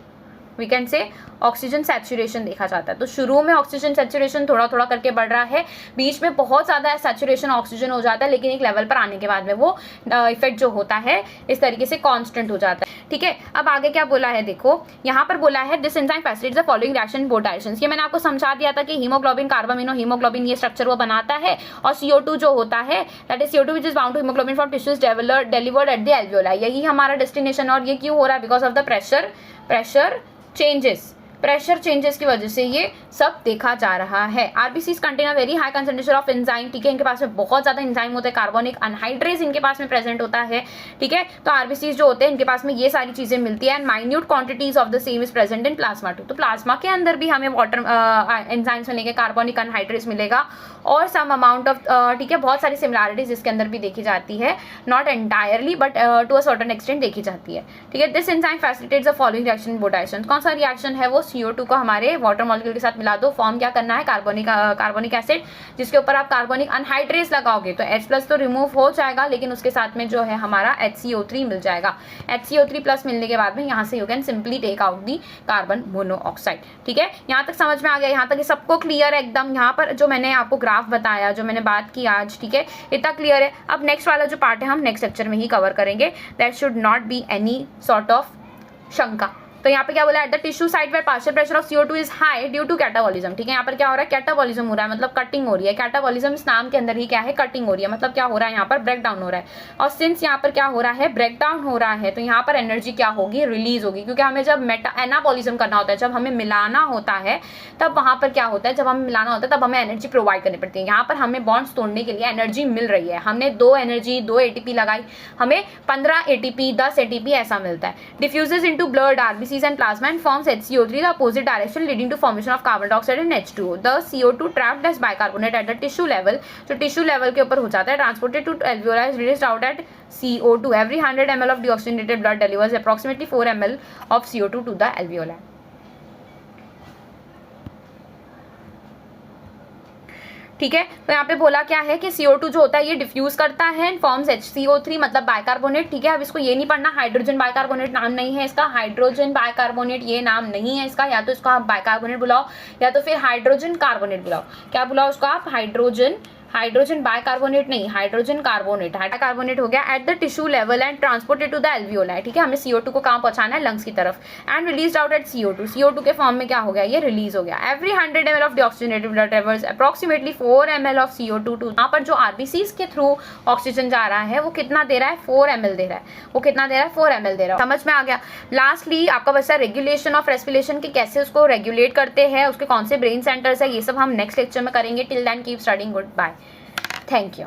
we can say oxygen saturation देखा जाता है। तो शुरू में ऑक्सीजन सैचुरेशन थोड़ा थोड़ा करके बढ़ रहा है, बीच में बहुत ज़्यादा सैचुरेशन ऑक्सीजन हो जाता है, लेकिन एक लेवल पर आने के बाद में वो इफेक्ट जो होता है इस तरीके से कांस्टेंट हो जाता है। ठीक है। अब आगे क्या बोला है देखो, यहाँ पर बोला है this enzyme facilitates the following reaction both directions. ये मैंने आपको समझा दिया था कि हीमोग्लोबिन कार्बामिनो हीमोग्लोबिन ये स्ट्रक्चर वो बनाता है, और CO2 जो होता है that is CO2 which is bound to haemoglobin from tissues delivered at the alveoli. यही हमारा डेस्टिनेशन, और ये क्यों हो रहा है? Because of the pressure changes की वजह से ये सब देखा जा रहा है। RBCs contain a very high concentration of enzyme, ठीक है, इनके पास में बहुत ज्यादा एंजाइम होते हैं, कार्बोनिक अनहाइड्रेज इनके पास में प्रेजेंट होता है, ठीक है। तो आरबीसीज जो होते हैं इनके पास में ये सारी चीजें मिलती है, and minute quantities of the same is present in plasma too. तो प्लाज्मा के अंदर भी हमें वाटर एंजाइम्स मिलेंगे, कार्बोनिक अनहाइड्रेज मिलेगा, और सम अमाउंट ऑफ, ठीक है, बहुत सारी सिमिलैरिटीज इसके अंदर भी देखी जाती है, not entirely but to a certain extent देखी जाती है, ठीक है। This enzyme facilitates the following reaction both directions. कौन सा रिएक्शन है वो? CO2 को हमारे वाटर मॉलिक्यूल के साथ मिला दो, फॉर्म क्या करना है? कार्बोनिक एसिड, जिसके ऊपर आप कार्बोनिक अनहाइड्रेज लगाओगे तो H+ तो रिमूव हो जाएगा, लेकिन उसके साथ में जो है हमारा HCO3 मिल जाएगा। HCO3+ मिलने के बाद में यहाँ से you can simply take out the carbon monoxide, ठीक है। यहाँ तक समझ में आ गया? यहाँ तक ये सबको क्लियर है एकदम? यहाँ पर जो मैंने आपको ग्राफ बताया, जो मैंने बात की आज, ठीक है, इतना क्लियर है। अब नेक्स्ट वाला जो पार्ट है हम नेक्स्ट लेक्चर में ही कवर करेंगे, that should not be any sort of शंका। तो यहाँ पे क्या बोला? At the tissue side where partial pressure of CO2 is high due to catabolism, ठीक है। यहाँ पर क्या हो रहा है? कैटाबॉलिज्म हो रहा है, मतलब कटिंग हो रही है। कैटाबॉलिज्म इस नाम के अंदर ही क्या है? कटिंग हो रही है, मतलब क्या हो रहा है? यहाँ पर ब्रेक डाउन हो रहा है, और सिंस यहाँ पर क्या हो रहा है? ब्रेक डाउन हो रहा है, तो यहाँ पर एनर्जी क्या होगी? रिलीज होगी, क्योंकि हमें जब एनाबॉलिज्म करना होता है, जब हमें मिलाना होता है, तब वहाँ पर क्या होता है? जब हमें मिलाना होता है तब हमें एनर्जी प्रोवाइड करनी पड़ती है। यहाँ पर हमें बॉन्ड्स तोड़ने के लिए एनर्जी मिल रही है, हमने 2 ATP लगाई, हमें 15 ATP 10 ATP ऐसा मिलता है। Diffuses into blood, RBCs and plasma and forms HCO3 the opposite direction leading to formation of carbon dioxide and H2O. The CO2 trapped as bicarbonate at the tissue level, जो tissue level के ऊपर हो जाता है, transported to alveoli is released out at CO2. Every 100 ml of deoxygenated blood delivers approximately 4 ml of CO2 to the alveoli. ठीक है। तो यहाँ पे बोला क्या है कि CO2 जो होता है ये डिफ्यूज करता है एंड फॉर्म्स HCO3 मतलब बाइकार्बोनेट, ठीक है। अब इसको ये नहीं पढ़ना हाइड्रोजन बाइकार्बोनेट नाम नहीं है इसका, हाइड्रोजन बाइकार्बोनेट ये नाम नहीं है इसका, या तो इसको आप बाइकार्बोनेट बुलाओ या तो फिर हाइड्रोजन कार्बोनेट बुलाओ। क्या बुलाओ उसको आप? हाइड्रोजन बाइकार्बोनेट नहीं, हाइड्रोजन कार्बोनेट हो गया at the tissue level and transported to the alveoli, ठीक है। हमें CO2 को कहाँ पहुंचाना है? लंग्स की तरफ, and release out at CO2 के फॉर्म में क्या हो गया? ये रिलीज हो गया। Every 100 ml of deoxygenated blood delivers approximately 4 ml of CO2 to, यहाँ पर जो RBCs के थ्रू ऑक्सीजन जा रहा है वो कितना दे रहा है? 4 ml दे रहा है। वो कितना दे रहा है? 4 ml दे रहा है। समझ में आ गया? लास्टली आपका बच्चा रेगुलेशन ऑफ रेस्पिरेशन के कैसे उसको रेगुलेट करते हैं, उसके कौन से ब्रेन सेंटर्स है, ये सब हम नेक्स्ट लेक्चर में करेंगे। Till then keep studying, good bye, thank you.